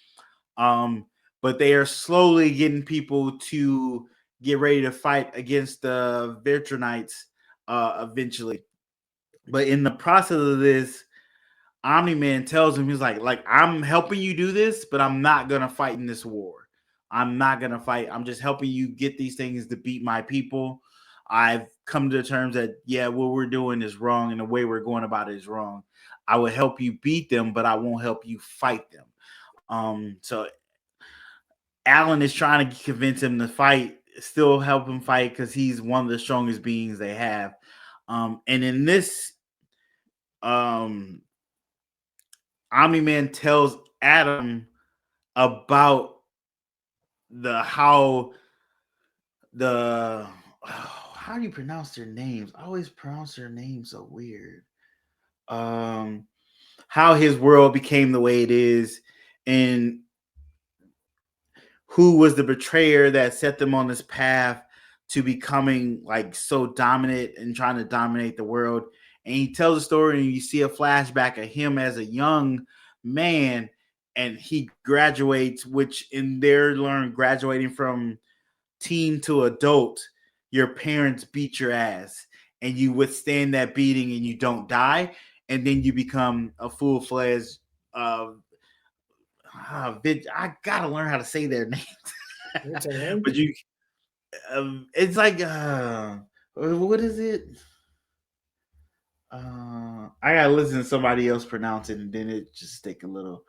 But they are slowly getting people to get ready to fight against the Vitranites eventually. But in the process of this, Omni-Man tells him, he's like, I'm helping you do this, but I'm not going to fight in this war. I'm not going to fight. I'm just helping you get these things to beat my people. I've come to terms that, yeah, what we're doing is wrong and the way we're going about it is wrong. I will help you beat them, but I won't help you fight them. So Alan is trying to convince him to fight, still help him fight because he's one of the strongest beings they have. And in this, Omni-Man tells Adam about how how do you pronounce their names? I always pronounce their names so weird. Um, how his world became the way it is, and who was the betrayer that set them on this path to becoming like so dominant and trying to dominate the world. And he tells a story, and you see a flashback of him as a young man, and he graduates, which in there learn graduating from teen to adult, your parents beat your ass, and you withstand that beating, and you don't die, and then you become a full fledged. I gotta learn how to say their names, but you it's like what is it? I gotta listen to somebody else pronounce it, and then it just take a little.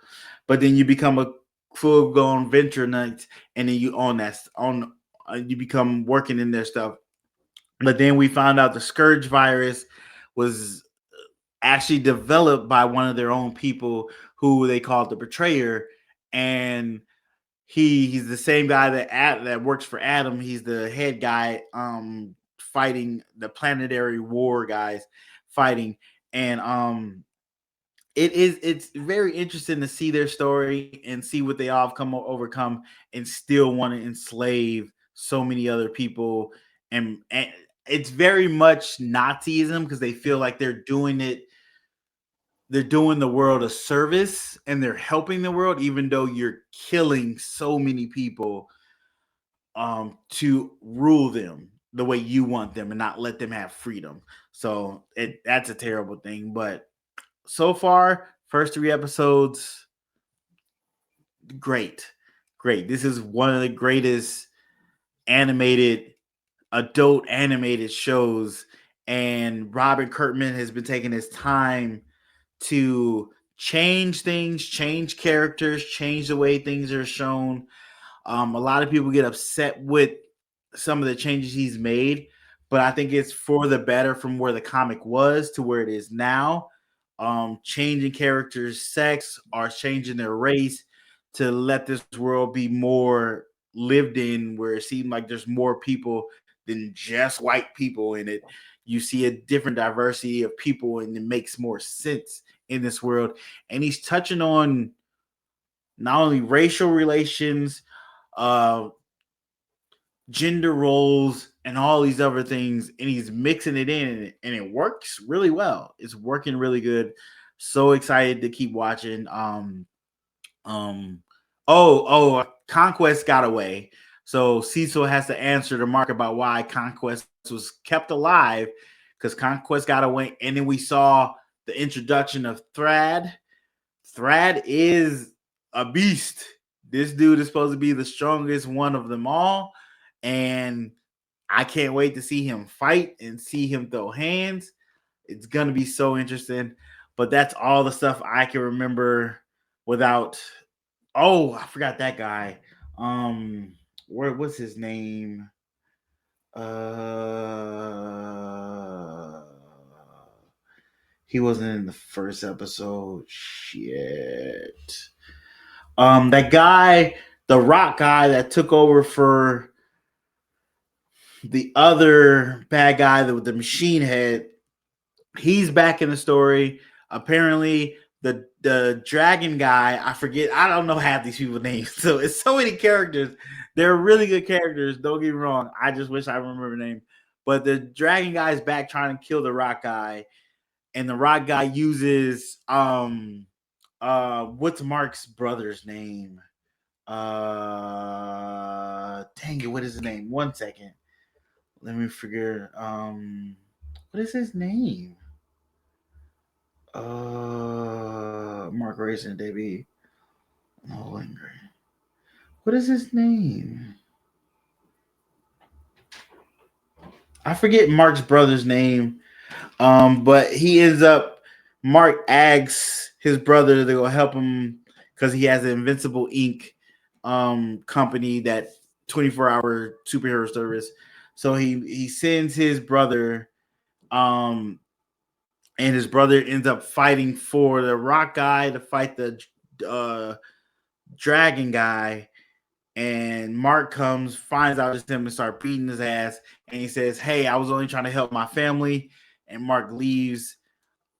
But then you become a full blown venture nut, and then you own that on. You become working in their stuff. But then we found out the scourge virus was actually developed by one of their own people who they called the betrayer, and he's the same guy that works for Adam. He's the head guy fighting the planetary war guys fighting. And it's very interesting to see their story and see what they all have come overcome and still want to enslave so many other people. And it's very much Nazism because they feel like they're doing the world a service and they're helping the world, even though you're killing so many people to rule them the way you want them and not let them have freedom. So that's a terrible thing. But so far, first 3 episodes, great. Great. This is one of the greatest animated adult animated shows. And Robin Kirkman has been taking his time to change things, change characters, change the way things are shown. A lot of people get upset with some of the changes he's made, but I think it's for the better from where the comic was to where it is now. Changing characters' sex or changing their race to let this world be more lived in, where it seems like there's more people than just white people in it. You see a different diversity of people, and it makes more sense in this world. And he's touching on not only racial relations, uh, gender roles, and all these other things, and he's mixing it in, and it works really well. It's working really good. So excited to keep watching. Um, Conquest got away. So Cecil has to answer the mark about why Conquest was kept alive because Conquest got away, and then we saw the introduction of Thrad. Thrad is a beast. This dude is supposed to be the strongest one of them all, and I can't wait to see him fight and see him throw hands. It's gonna be so interesting. But that's all the stuff I can remember without. Oh, I forgot that guy. What's his name? Uh, he wasn't in the first episode. Shit. That guy, the rock guy that took over for the other bad guy with the machine head, he's back in the story. Apparently, the dragon guy, I forget, I don't know half these people's names. So it's so many characters. They're really good characters. Don't get me wrong. I just wish I remember the name. But the dragon guy is back trying to kill the rock guy, and the rock guy uses what's Mark's brother's name? Dang it, what is his name? 1 second. Let me figure. What is his name? Mark Raisin, Davey. No, angry. What is his name? I forget Mark's brother's name. But he ends up. Mark asks his brother to go help him because he has an Invincible Inc. Company that 24-hour superhero service. So he sends his brother, and his brother ends up fighting for the rock guy to fight the uh, dragon guy, And Mark comes, finds out it's him, and start beating his ass. And he says, "Hey, I was only trying to help my family." And Mark leaves.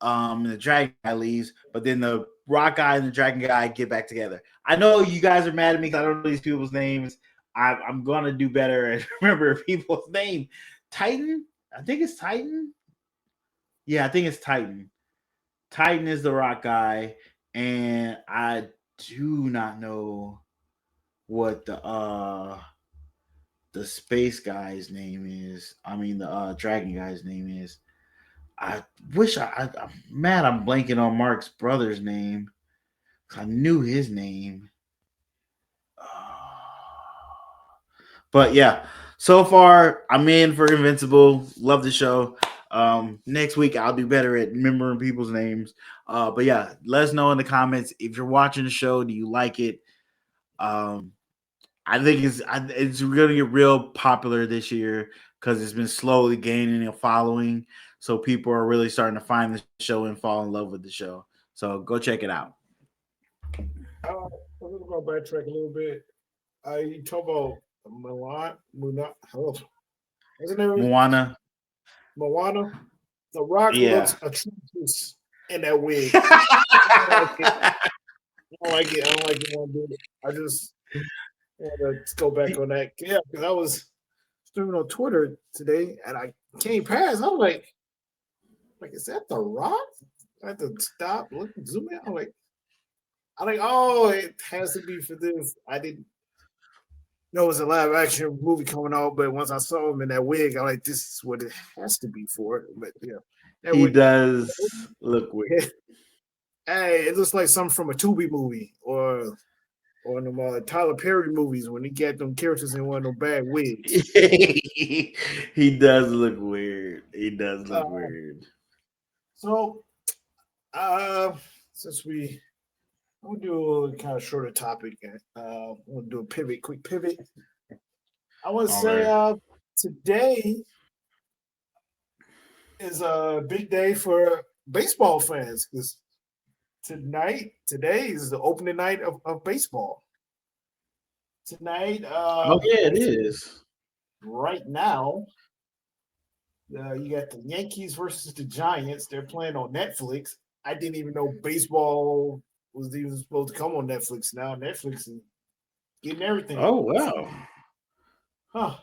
And the dragon guy leaves, but then the rock guy and the dragon guy get back together. I know you guys are mad at me because I don't know these people's names. I'm gonna do better and remember people's name. Titan, I think it's Titan. Yeah, I think it's Titan. Titan is the rock guy, and I do not know what the space guy's name is. I mean the dragon guy's name is. I wish I'm mad. I'm blanking on Mark's brother's name. I knew his name. But yeah, so far I'm in for Invincible. Love the show. Next week I'll do better at remembering people's names. But yeah, let us know in the comments if you're watching the show. Do you like it? I think it's going to get real popular this year because it's been slowly gaining a following. So people are really starting to find the show and fall in love with the show. So go check it out. I'm gonna go backtrack a little bit. You talk about Milan, isn't it Moana. Moana? The Rock Yeah. looks atrocious in that wig. I don't like it. I don't like it. I don't like it one bit. I just want to go back on that. Yeah, because I was streaming on Twitter today and I came past. I was like, is that The Rock? I had to stop, look, zoom in. I'm like, oh, it has to be for this. I didn't know it was a live action movie coming out, but once I saw him in that wig, I'm like, this is what it has to be for. But yeah, He does look weird. Hey, it looks like something from a Tubi movie or them Tyler Perry movies when he got them characters in one of them bad wigs. He does look weird. He does look weird. So, since we'll do a kind of shorter topic, we'll do a quick pivot. I want to say today is a big day for baseball fans because today is the opening night of baseball. Tonight, it is. Right now, you got the Yankees versus the Giants. They're playing on Netflix. I didn't even know baseball was even supposed to come on Netflix. Now Netflix is getting everything. Oh wow! Huh.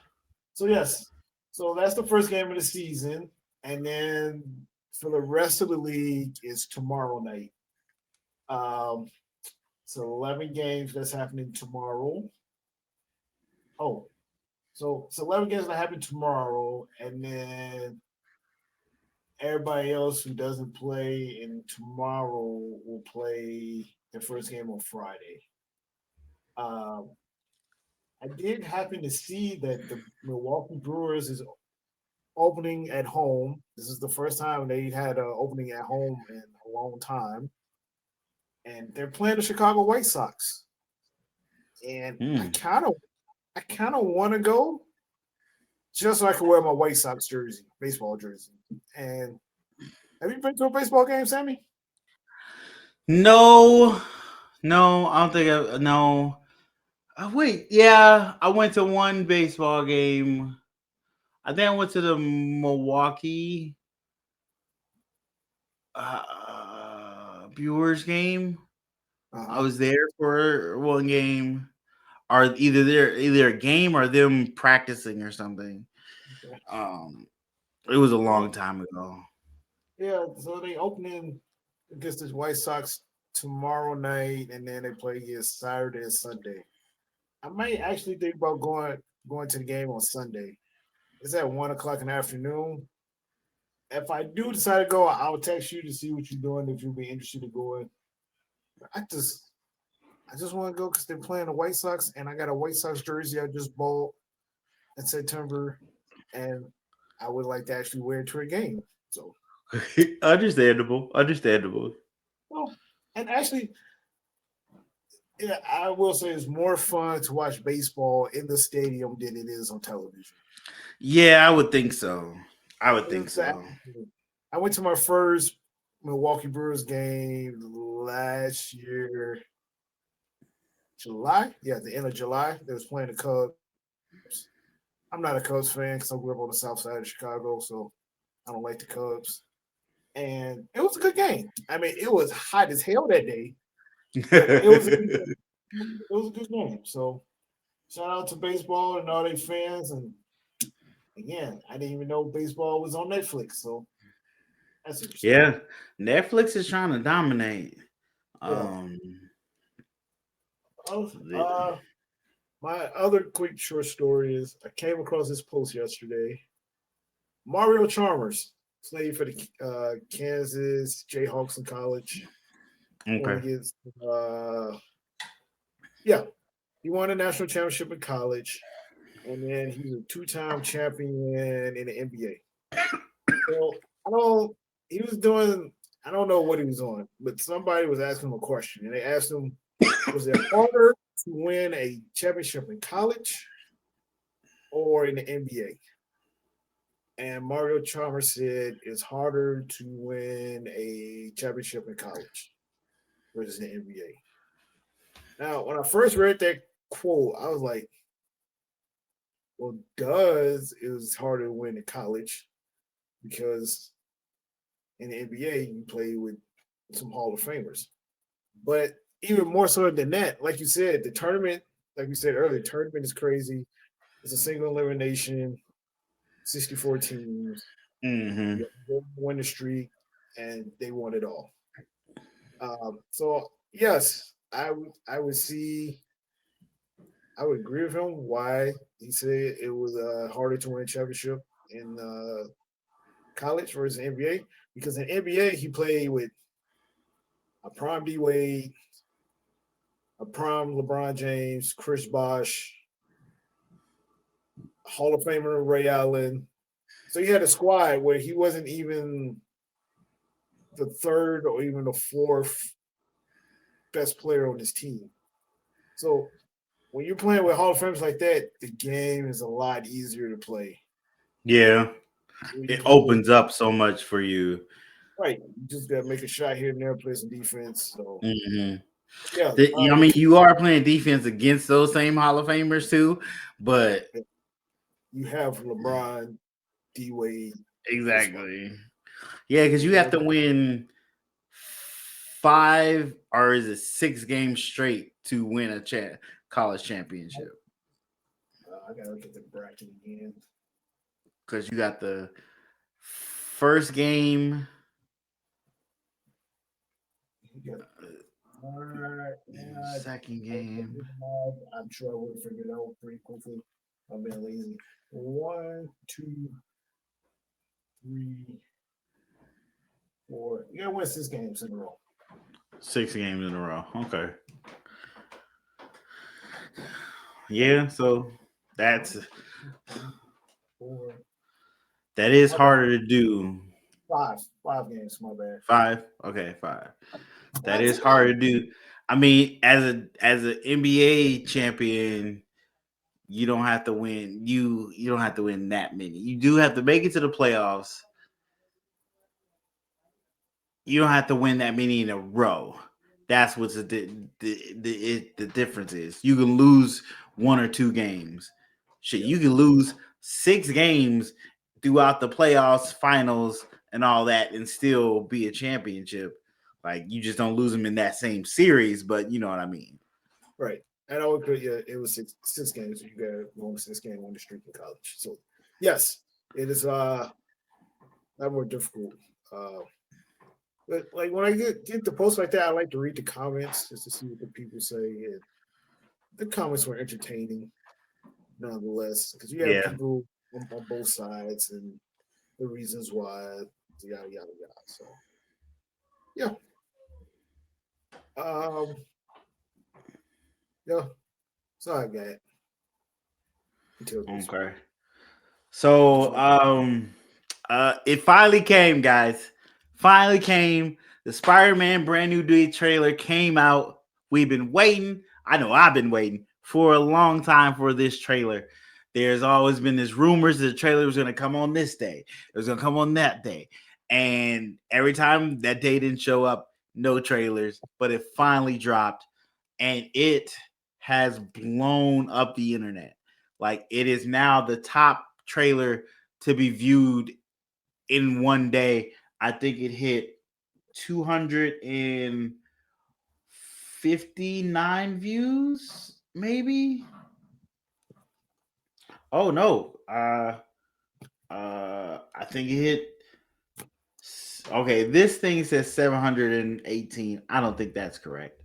So yes, so that's the first game of the season, and then for the rest of the league is tomorrow night. So 11 games that's happening tomorrow. Oh, so 11 games that happen tomorrow, and then everybody else who doesn't play in tomorrow will play their first game on Friday. I did happen to see that the Milwaukee Brewers is opening at home. This is the first time they had an opening at home in a long time. And they're playing the Chicago White Sox. And I kind of want to go just so I can wear my White Sox jersey, baseball jersey. And have you been to a baseball game, Sammy? No, I don't think no. Wait, yeah, I went to one baseball game. I think I went to the Milwaukee Brewers game. I was there for one game, or either a game or them practicing or something. It was a long time ago. Yeah, so they opening against the White Sox tomorrow night, and then they play against Saturday and Sunday. I might actually think about going to the game on Sunday. It's at 1:00 in the afternoon. If I do decide to go, I'll text you to see what you're doing if you'll be interested in going. I just want to go because they're playing the White Sox, and I got a White Sox jersey I just bought in September, and I would like to actually wear it to a game. So Understandable. Well, and actually, yeah, I will say it's more fun to watch baseball in the stadium than it is on television. Yeah, I would think so. I went to my first Milwaukee Brewers game last year. July. Yeah, at the end of July, they was playing the Cubs. I'm not a Cubs fan because I grew up on the south side of Chicago, so I don't like the Cubs. And it was a good game. I mean, it was hot as hell that day, but it was a good game. It was a good game. So shout out to baseball and all their fans. And again, I didn't even know baseball was on Netflix, so that's interesting. Yeah, Netflix is trying to dominate. Yeah. Um, Oh, the- my other quick short story is I came across this post yesterday. Mario Chalmers played for the Kansas Jayhawks in college. Won okay. against, yeah, he won a national championship in college, and then he was a two-time champion in the NBA. So I don't. He was doing. I don't know what he was on, but somebody was asking him a question, and they asked him, "Was it harder to win a championship in college or in the NBA?" And Mario Chalmers said it's harder to win a championship in college versus the NBA. Now, when I first read that quote, I was like, well, does it was harder to win in college because in the NBA you play with some Hall of Famers. But even more so than that, like you said, the tournament, like we said earlier, tournament is crazy. It's a single elimination, 64 teams. Mm-hmm. You win the streak, and they won it all. So yes, I would see I would agree with him why he said it was harder to win a championship in college versus NBA because in NBA he played with a prime D Wade, a prime LeBron James, Chris Bosh, Hall of Famer Ray Allen. So he had a squad where he wasn't even the third or even the fourth best player on his team. So when you're playing with Hall of Famers like that, the game is a lot easier to play. Yeah, You it can just opens up so much for you. right, you just gotta make a shot here and there, play some defense. So Mm-hmm. yeah, I mean, you are playing defense against those same Hall of Famers too, but you have LeBron, D Wade, Chris Paul. exactly, yeah, because you have to win 5 or is it 6 games straight to win a college championship. I gotta look at the bracket again. Because you got the first game, You got all right. second game. I'm sure I would have figured it out pretty quickly. I've been lazy. 1, 2, 3, 4. You gotta win 6 games in a row. 6 games in a row. Okay. Yeah, so that's 4. that is My bad. harder to do. 5 games. My bad. 5. Okay, 5. That That's is enough. hard to do. I mean, as an NBA champion, you don't have to win. You don't have to win that many. You do have to make it to the playoffs. You don't have to win that many in a row. That's what's the difference is. You can lose 1 or 2 games. Shit, you can lose 6 games throughout the playoffs, finals, and all that, and still be a championship. Like you just don't lose them in that same series, but you know what I mean. Right. And I would put yeah, it was six games. You got one 6 game win streak in college. So yes, it is not more difficult. Uh but like when I get the posts like that, I like to read the comments just to see what the people say. And the comments were entertaining nonetheless. Because you have Yeah. people on both sides and the reasons why, yada yada yada. So yeah. Um yeah, so I got until this week. Okay. So it finally came, guys. Finally came. The Spider-Man brand new day trailer came out. We've been waiting. I know I've been waiting for a long time for this trailer. There's always been this rumors that the trailer was going to come on this day. It was going to come on that day. And every time that day didn't show up, no trailers, but it finally dropped. And it has blown up the internet. Like it is now the top trailer to be viewed in one day. I think it hit 259 views, maybe. Oh no. I think it hit. Okay, this thing says 718. I don't think that's correct.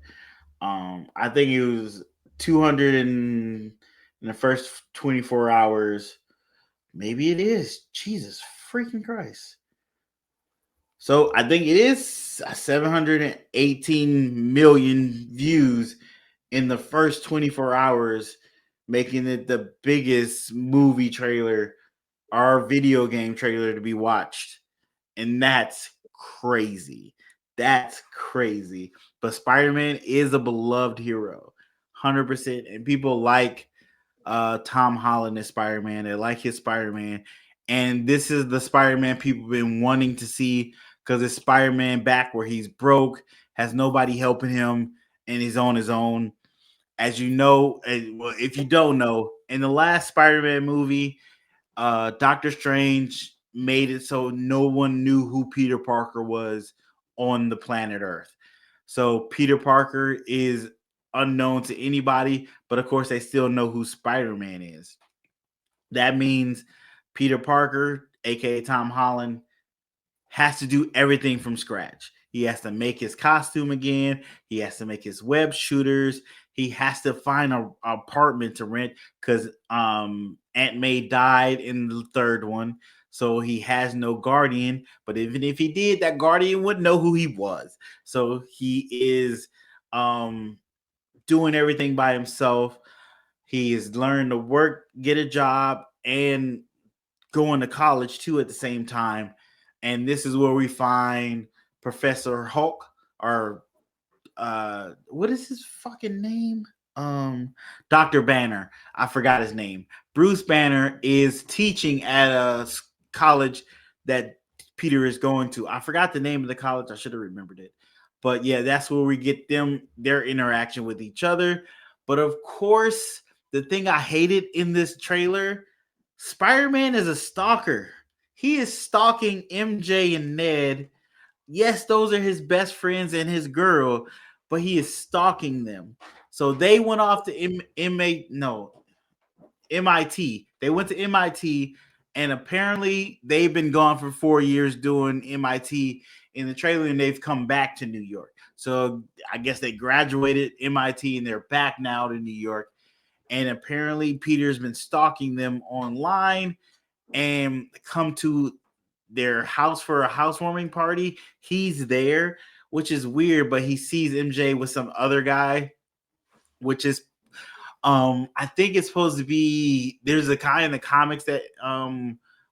I think it was 200 in the first 24 hours. Maybe it is. Jesus freaking Christ. So I think it is 718 million views in the first 24 hours, making it the biggest movie trailer or video game trailer to be watched. And that's crazy. That's crazy. But Spider-Man is a beloved hero, 100%. And people like Tom Holland as Spider-Man. They like his Spider-Man. And this is the Spider-Man people have been wanting to see because it's Spider-Man back where he's broke, has nobody helping him, and he's on his own. As you know, well, if you don't know, in the last Spider-Man movie, Doctor Strange made it so no one knew who Peter Parker was on the planet Earth. So Peter Parker is unknown to anybody, but of course they still know who Spider-Man is. That means Peter Parker, aka Tom Holland, has to do everything from scratch. He has to make his costume again. He has to make his web shooters. He has to find an apartment to rent because Aunt May died in the third one. So he has no guardian. But even if he did, that guardian wouldn't know who he was. So he is doing everything by himself. He has learned to work, get a job, and going to college too at the same time. And this is where we find Professor Hulk, or what is his fucking name? Dr. Banner. I forgot his name. Bruce Banner is teaching at a college that Peter is going to. I forgot the name of the college. I should have remembered it. But yeah, that's where we get their interaction with each other. But of course, the thing I hated in this trailer, Spider-Man is a stalker. He is stalking MJ and Ned. Yes, those are his best friends and his girl, but he is stalking them. So they went off to MIT. They went to MIT, and apparently they've been gone for 4 years doing MIT in the trailer, and they've come back to New York. So I guess they graduated MIT and they're back now to New York. And apparently Peter's been stalking them online and come to their house for a housewarming party. He's there, which is weird, but he sees MJ with some other guy, which is I think it's supposed to be, there's a guy in the comics that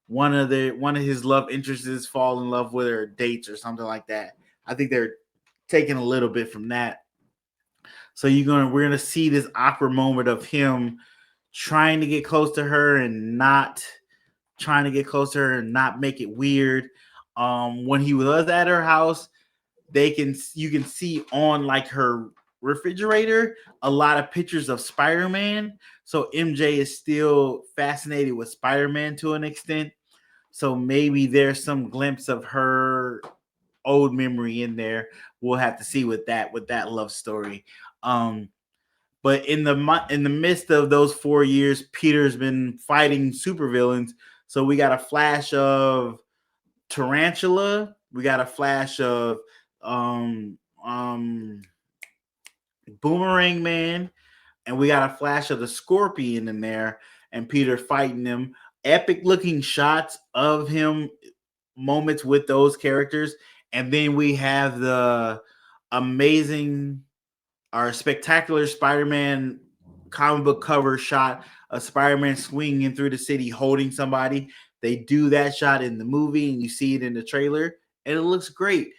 one of his love interests fall in love with or dates or something like that. I think they're taking a little bit from that. So we're gonna see this awkward moment of him trying to get close to her and not trying to get close to her and not make it weird. When he was at her house, you can see on like her refrigerator a lot of pictures of Spider-Man. So MJ is still fascinated with Spider-Man to an extent. So maybe there's some glimpse of her old memory in there. We'll have to see with that love story. But in the midst of those 4 years, Peter's been fighting supervillains. So we got a flash of Tarantula. We got a flash of Boomerang Man, and we got a flash of the Scorpion in there, and Peter fighting them. Epic looking shots of him, moments with those characters, and then we have the amazing our spectacular Spider-Man comic book cover shot of Spider-Man swinging through the city holding somebody. They do that shot in the movie and you see it in the trailer and it looks great.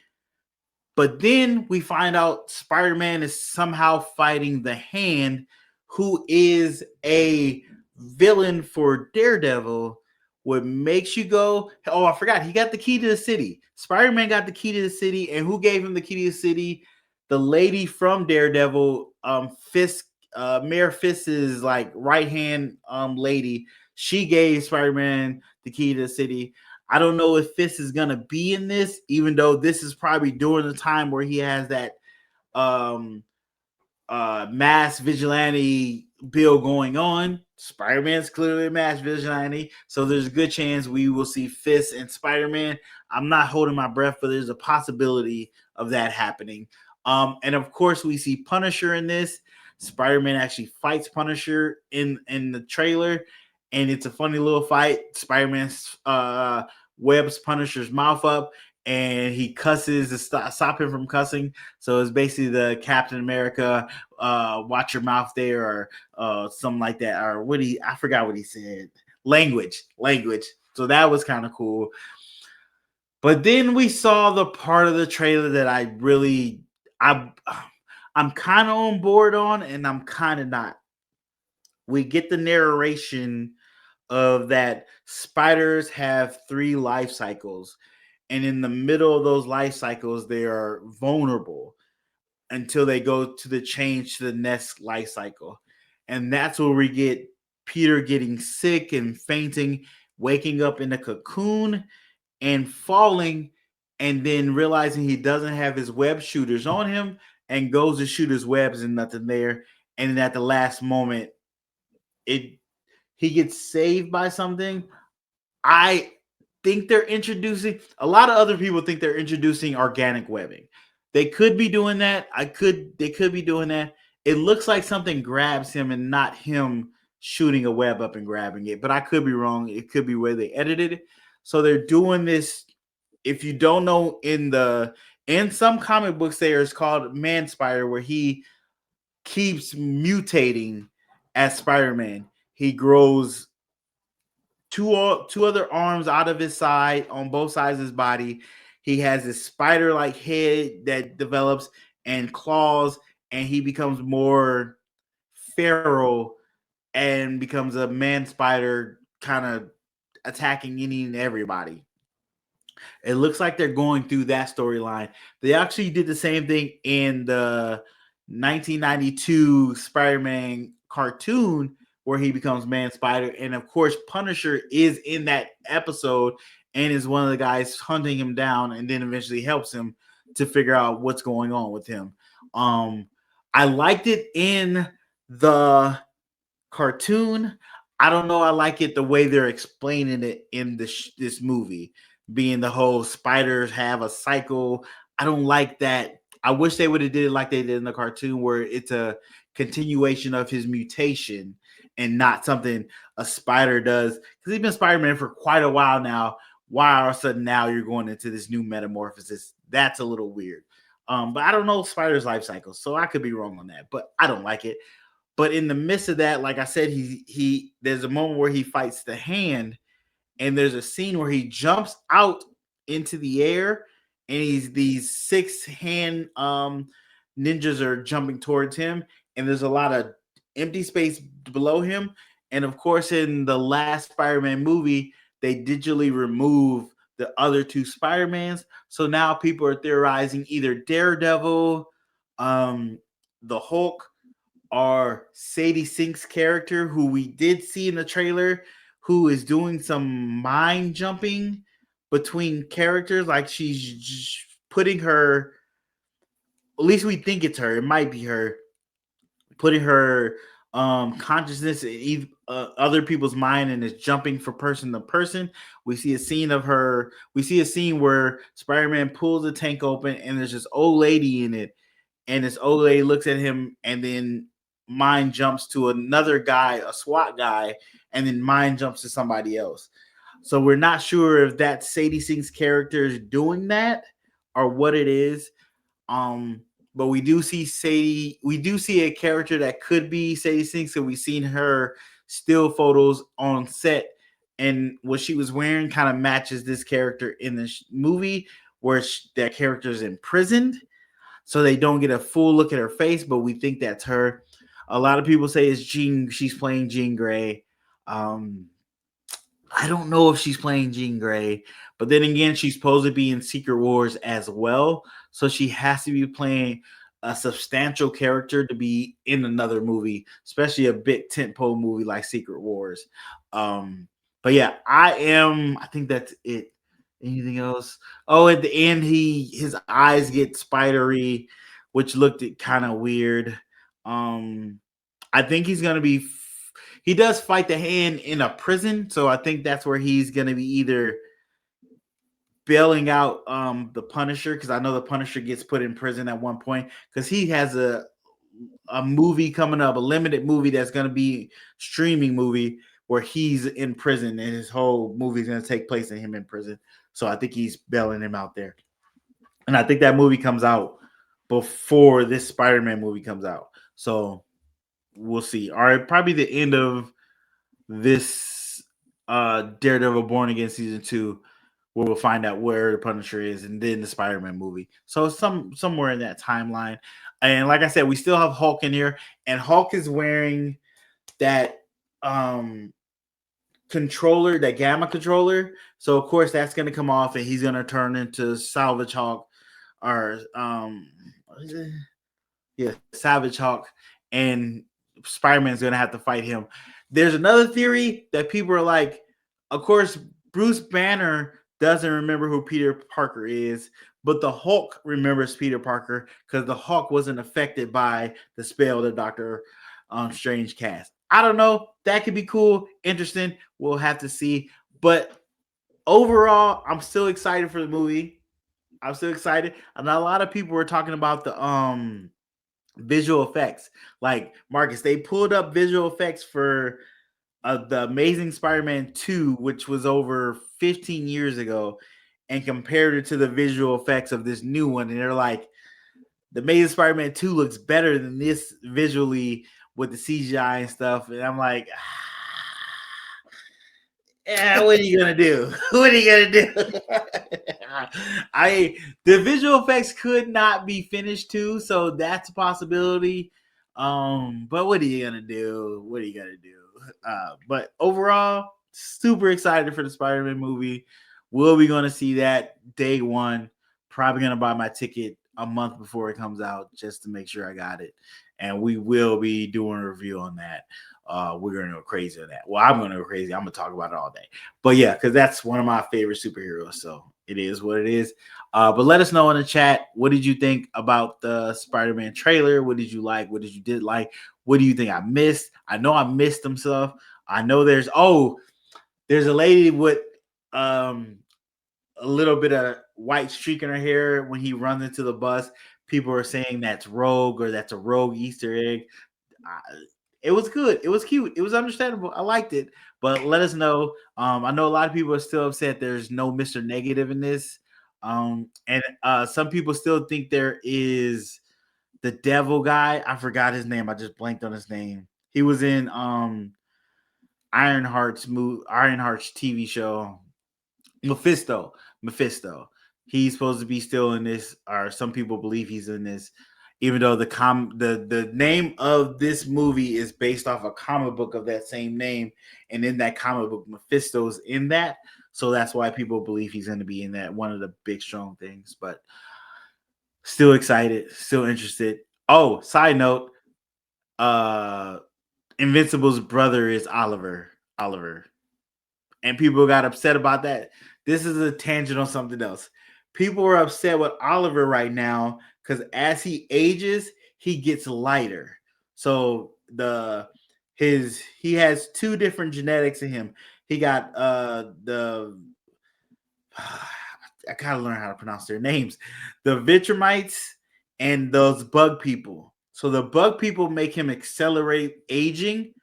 But then we find out Spider-Man is somehow fighting the Hand, who is a villain for Daredevil. What makes you go, oh, I forgot, he got the key to the city. Spider-Man got the key to the city, and who gave him the key to the city? The lady from Daredevil, Fisk Mayor Fist's like right hand lady, she gave Spider-Man the key to the city. I don't know if Fist is gonna be in this, even though this is probably during the time where he has that um mass vigilante bill going on. Spider-Man's clearly a mass vigilante, so there's a good chance we will see Fist and Spider-Man. I'm not holding my breath, but there's a possibility of that happening. And of course, we see Punisher in this. Spider-Man actually fights Punisher in the trailer, and it's a funny little fight. Spider-Man webs Punisher's mouth up, and he cusses to stop him from cussing. So it's basically the Captain America, watch your mouth there, or something like that, or I forgot what he said. Language. So that was kind of cool. But then we saw the part of the trailer that I'm kind of on board on, and I'm kind of not. We get the narration of that spiders have 3 life cycles, and in the middle of those life cycles, they are vulnerable until they go to the change to the next life cycle. And that's where we get Peter getting sick and fainting, waking up in a cocoon and falling, and then realizing he doesn't have his web shooters on him and goes to shoot his webs and nothing there. And then at the last moment, he gets saved by something. I think they're introducing, a lot of other people think they're introducing organic webbing. They could be doing that. They could be doing that. It looks like something grabs him and not him shooting a web up and grabbing it, but I could be wrong. It could be where they edited it. So they're doing this. If you don't know, in some comic books, there is called Man Spider, where he keeps mutating as Spider-Man. He grows two other arms out of his side on both sides of his body. He has this spider-like head that develops and claws, and he becomes more feral and becomes a man spider, kind of attacking any and everybody. It looks like they're going through that storyline. They actually did the same thing in the 1992 Spider-Man cartoon where he becomes Man Spider. And of course, Punisher is in that episode and is one of the guys hunting him down and then eventually helps him to figure out what's going on with him. I liked it in the cartoon. I don't know. I like it the way they're explaining it in this movie, being the whole spiders have a cycle. I don't like that. I wish they would have did it like they did in the cartoon, where it's a continuation of his mutation and not something a spider does. Because he's been Spider-Man for quite a while now. Why all of a sudden now you're going into this new metamorphosis? That's a little weird. But I don't know spiders' life cycles, so I could be wrong on that. But I don't like it. But in the midst of that, like I said, he there's a moment where he fights the Hand, and there's a scene where he jumps out into the air, and these 6 hand ninjas are jumping towards him, and there's a lot of empty space below him. And of course, in the last Spider-Man movie, they digitally remove the other 2 Spider-Mans. So now people are theorizing either Daredevil, the Hulk, or Sadie Sink's character, who we did see in the trailer, who is doing some mind jumping between characters. Like she's putting her, at least we think it's her, it might be her, putting her consciousness in other people's mind and is jumping from person to person. We see a scene where Spider-Man pulls the tank open and there's this old lady in it, and this old lady looks at him, and then mind jumps to another guy, a SWAT guy, and then mind jumps to somebody else. So we're not sure if that Sadie Sink's character is doing that or what it is. But we do see a character that could be Sadie Sink. So we've seen her still photos on set, and what she was wearing kind of matches this character in this movie, where that character is imprisoned. So they don't get a full look at her face, but we think that's her. A lot of people say it's Jean. She's playing Jean Grey. I don't know if she's playing Jean Grey, but then again, she's supposed to be in Secret Wars as well, so she has to be playing a substantial character to be in another movie, especially a big tentpole movie like Secret Wars. But yeah, I think that's it. Anything else? Oh, at the end, his eyes get spidery, which looked kind of weird. Um, I think he's gonna be. He does fight the Hand in a prison, so I think that's where he's gonna be either bailing out the Punisher, because I know the Punisher gets put in prison at one point because he has a movie coming up, a limited movie that's going to be streaming movie where he's in prison and his whole movie is going to take place in him in prison. So I think he's bailing him out there, and I think that movie comes out before this Spider-Man movie comes out. So we'll see. All right, probably the end of this Daredevil Born Again season 2, where we'll find out where the Punisher is, and then the Spider-Man movie. So somewhere in that timeline. And like I said, we still have Hulk in here, and Hulk is wearing that controller, that gamma controller. So of course that's gonna come off, and he's gonna turn into Salvage Hulk, or what is it? Yeah, Savage Hulk, and Spider-Man's gonna have to fight him. There's another theory that people are like, of course, Bruce Banner doesn't remember who Peter Parker is, but the Hulk remembers Peter Parker because the Hulk wasn't affected by the spell that Doctor Strange cast. I don't know. That could be cool, interesting. We'll have to see. But overall, I'm still excited for the movie. I'm still excited. And a lot of people were talking about the visual effects. Like Marcus, they pulled up visual effects for the Amazing Spider-Man 2, which was over 15 years ago, and compared it to the visual effects of this new one. And they're like, the Amazing Spider-Man 2 looks better than this visually with the CGI and stuff. And I'm like, yeah, what are you gonna do? What are you gonna do? The visual effects could not be finished too, so that's a possibility. But what are you gonna do? What are you gonna do? But overall, super excited for the Spider-Man movie. Will be gonna see that day one. Probably gonna buy my ticket a month before it comes out just to make sure I got it. And we will be doing a review on that. We're gonna go crazy on that. Well, I'm gonna go crazy. I'm gonna talk about it all day. But yeah, because that's one of my favorite superheroes. So it is what it is. But let us know in the chat, what did you think about the Spider-Man trailer? What did you like? What did you did like? What do you think I missed? I know I missed some stuff. I know there's a lady with a little bit of white streak in her hair when he runs into the bus. People are saying that's Rogue, or that's a Rogue Easter egg. It was good. It was cute. It was understandable. I liked it. But let us know. I know a lot of people are still upset there's no Mr. Negative in this. And some people still think there is the devil guy. I forgot his name. I just blanked on his name. He was in Ironheart's TV show. Mephisto. He's supposed to be still in this, or some people believe he's in this, even though the name of this movie is based off a comic book of that same name, and in that comic book, Mephisto's in that, so that's why people believe he's going to be in that, one of the big strong things. But still excited, still interested. Oh, side note, uh, Invincible's brother is Oliver. And people got upset about that. This is a tangent on something else. People are upset with Oliver right now because as he ages, he gets lighter. So he has two different genetics in him. He got the I gotta learn how to pronounce their names. The Vitramites and those bug people. So the bug people make him accelerate aging,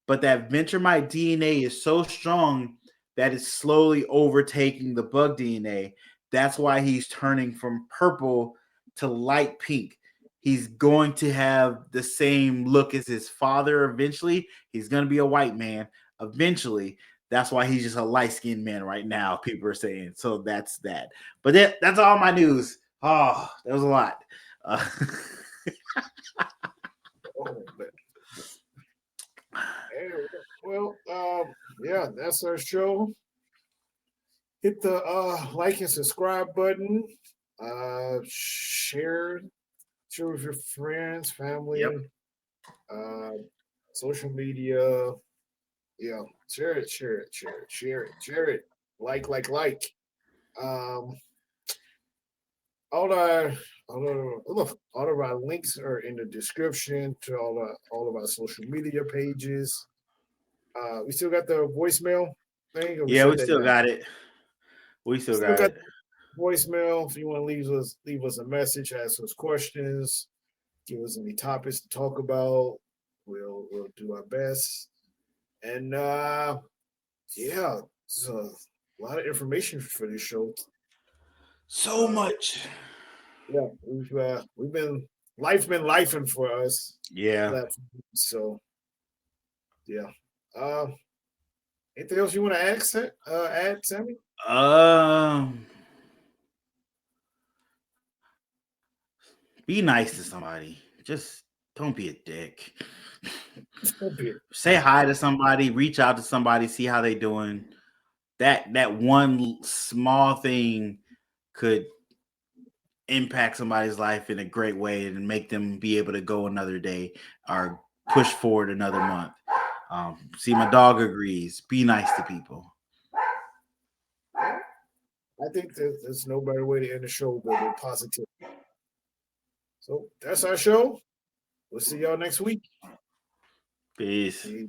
but that Ventromite DNA is so strong that it's slowly overtaking the bug DNA. That's why he's turning from purple to light pink. He's going to have the same look as his father eventually. He's going to be a white man eventually. That's why he's just a light-skinned man right now, people are saying. So that's that. But that's all my news. Oh, that was a lot. Well, yeah, that's our show. Hit the like and subscribe button. Share, share with your friends, family, social media. Yeah, share it, share it, share it, share it, share it. Like. Um, all our all of our links are in the description to all of our social media pages. We still got the voicemail thing, or we Yeah, we shut that still down. got it. We still Still got got it. voicemail. If you want to leave us a message, ask us questions, give us any topics to talk about. We'll do our best. And yeah, it's a lot of information for this show. So much. Yeah, we've been life's been lifing for us. Yeah. So yeah. Uh, anything else you want to add, Sammy? Be nice to somebody. Just don't be a dick. Okay. Say hi to somebody, reach out to somebody, see how they doing. That one small thing could impact somebody's life in a great way and make them be able to go another day or push forward another month. See, my dog agrees. Be nice to people. I think there's no better way to end the show than with positivity. So that's our show. We'll see y'all next week. Peace. Peace.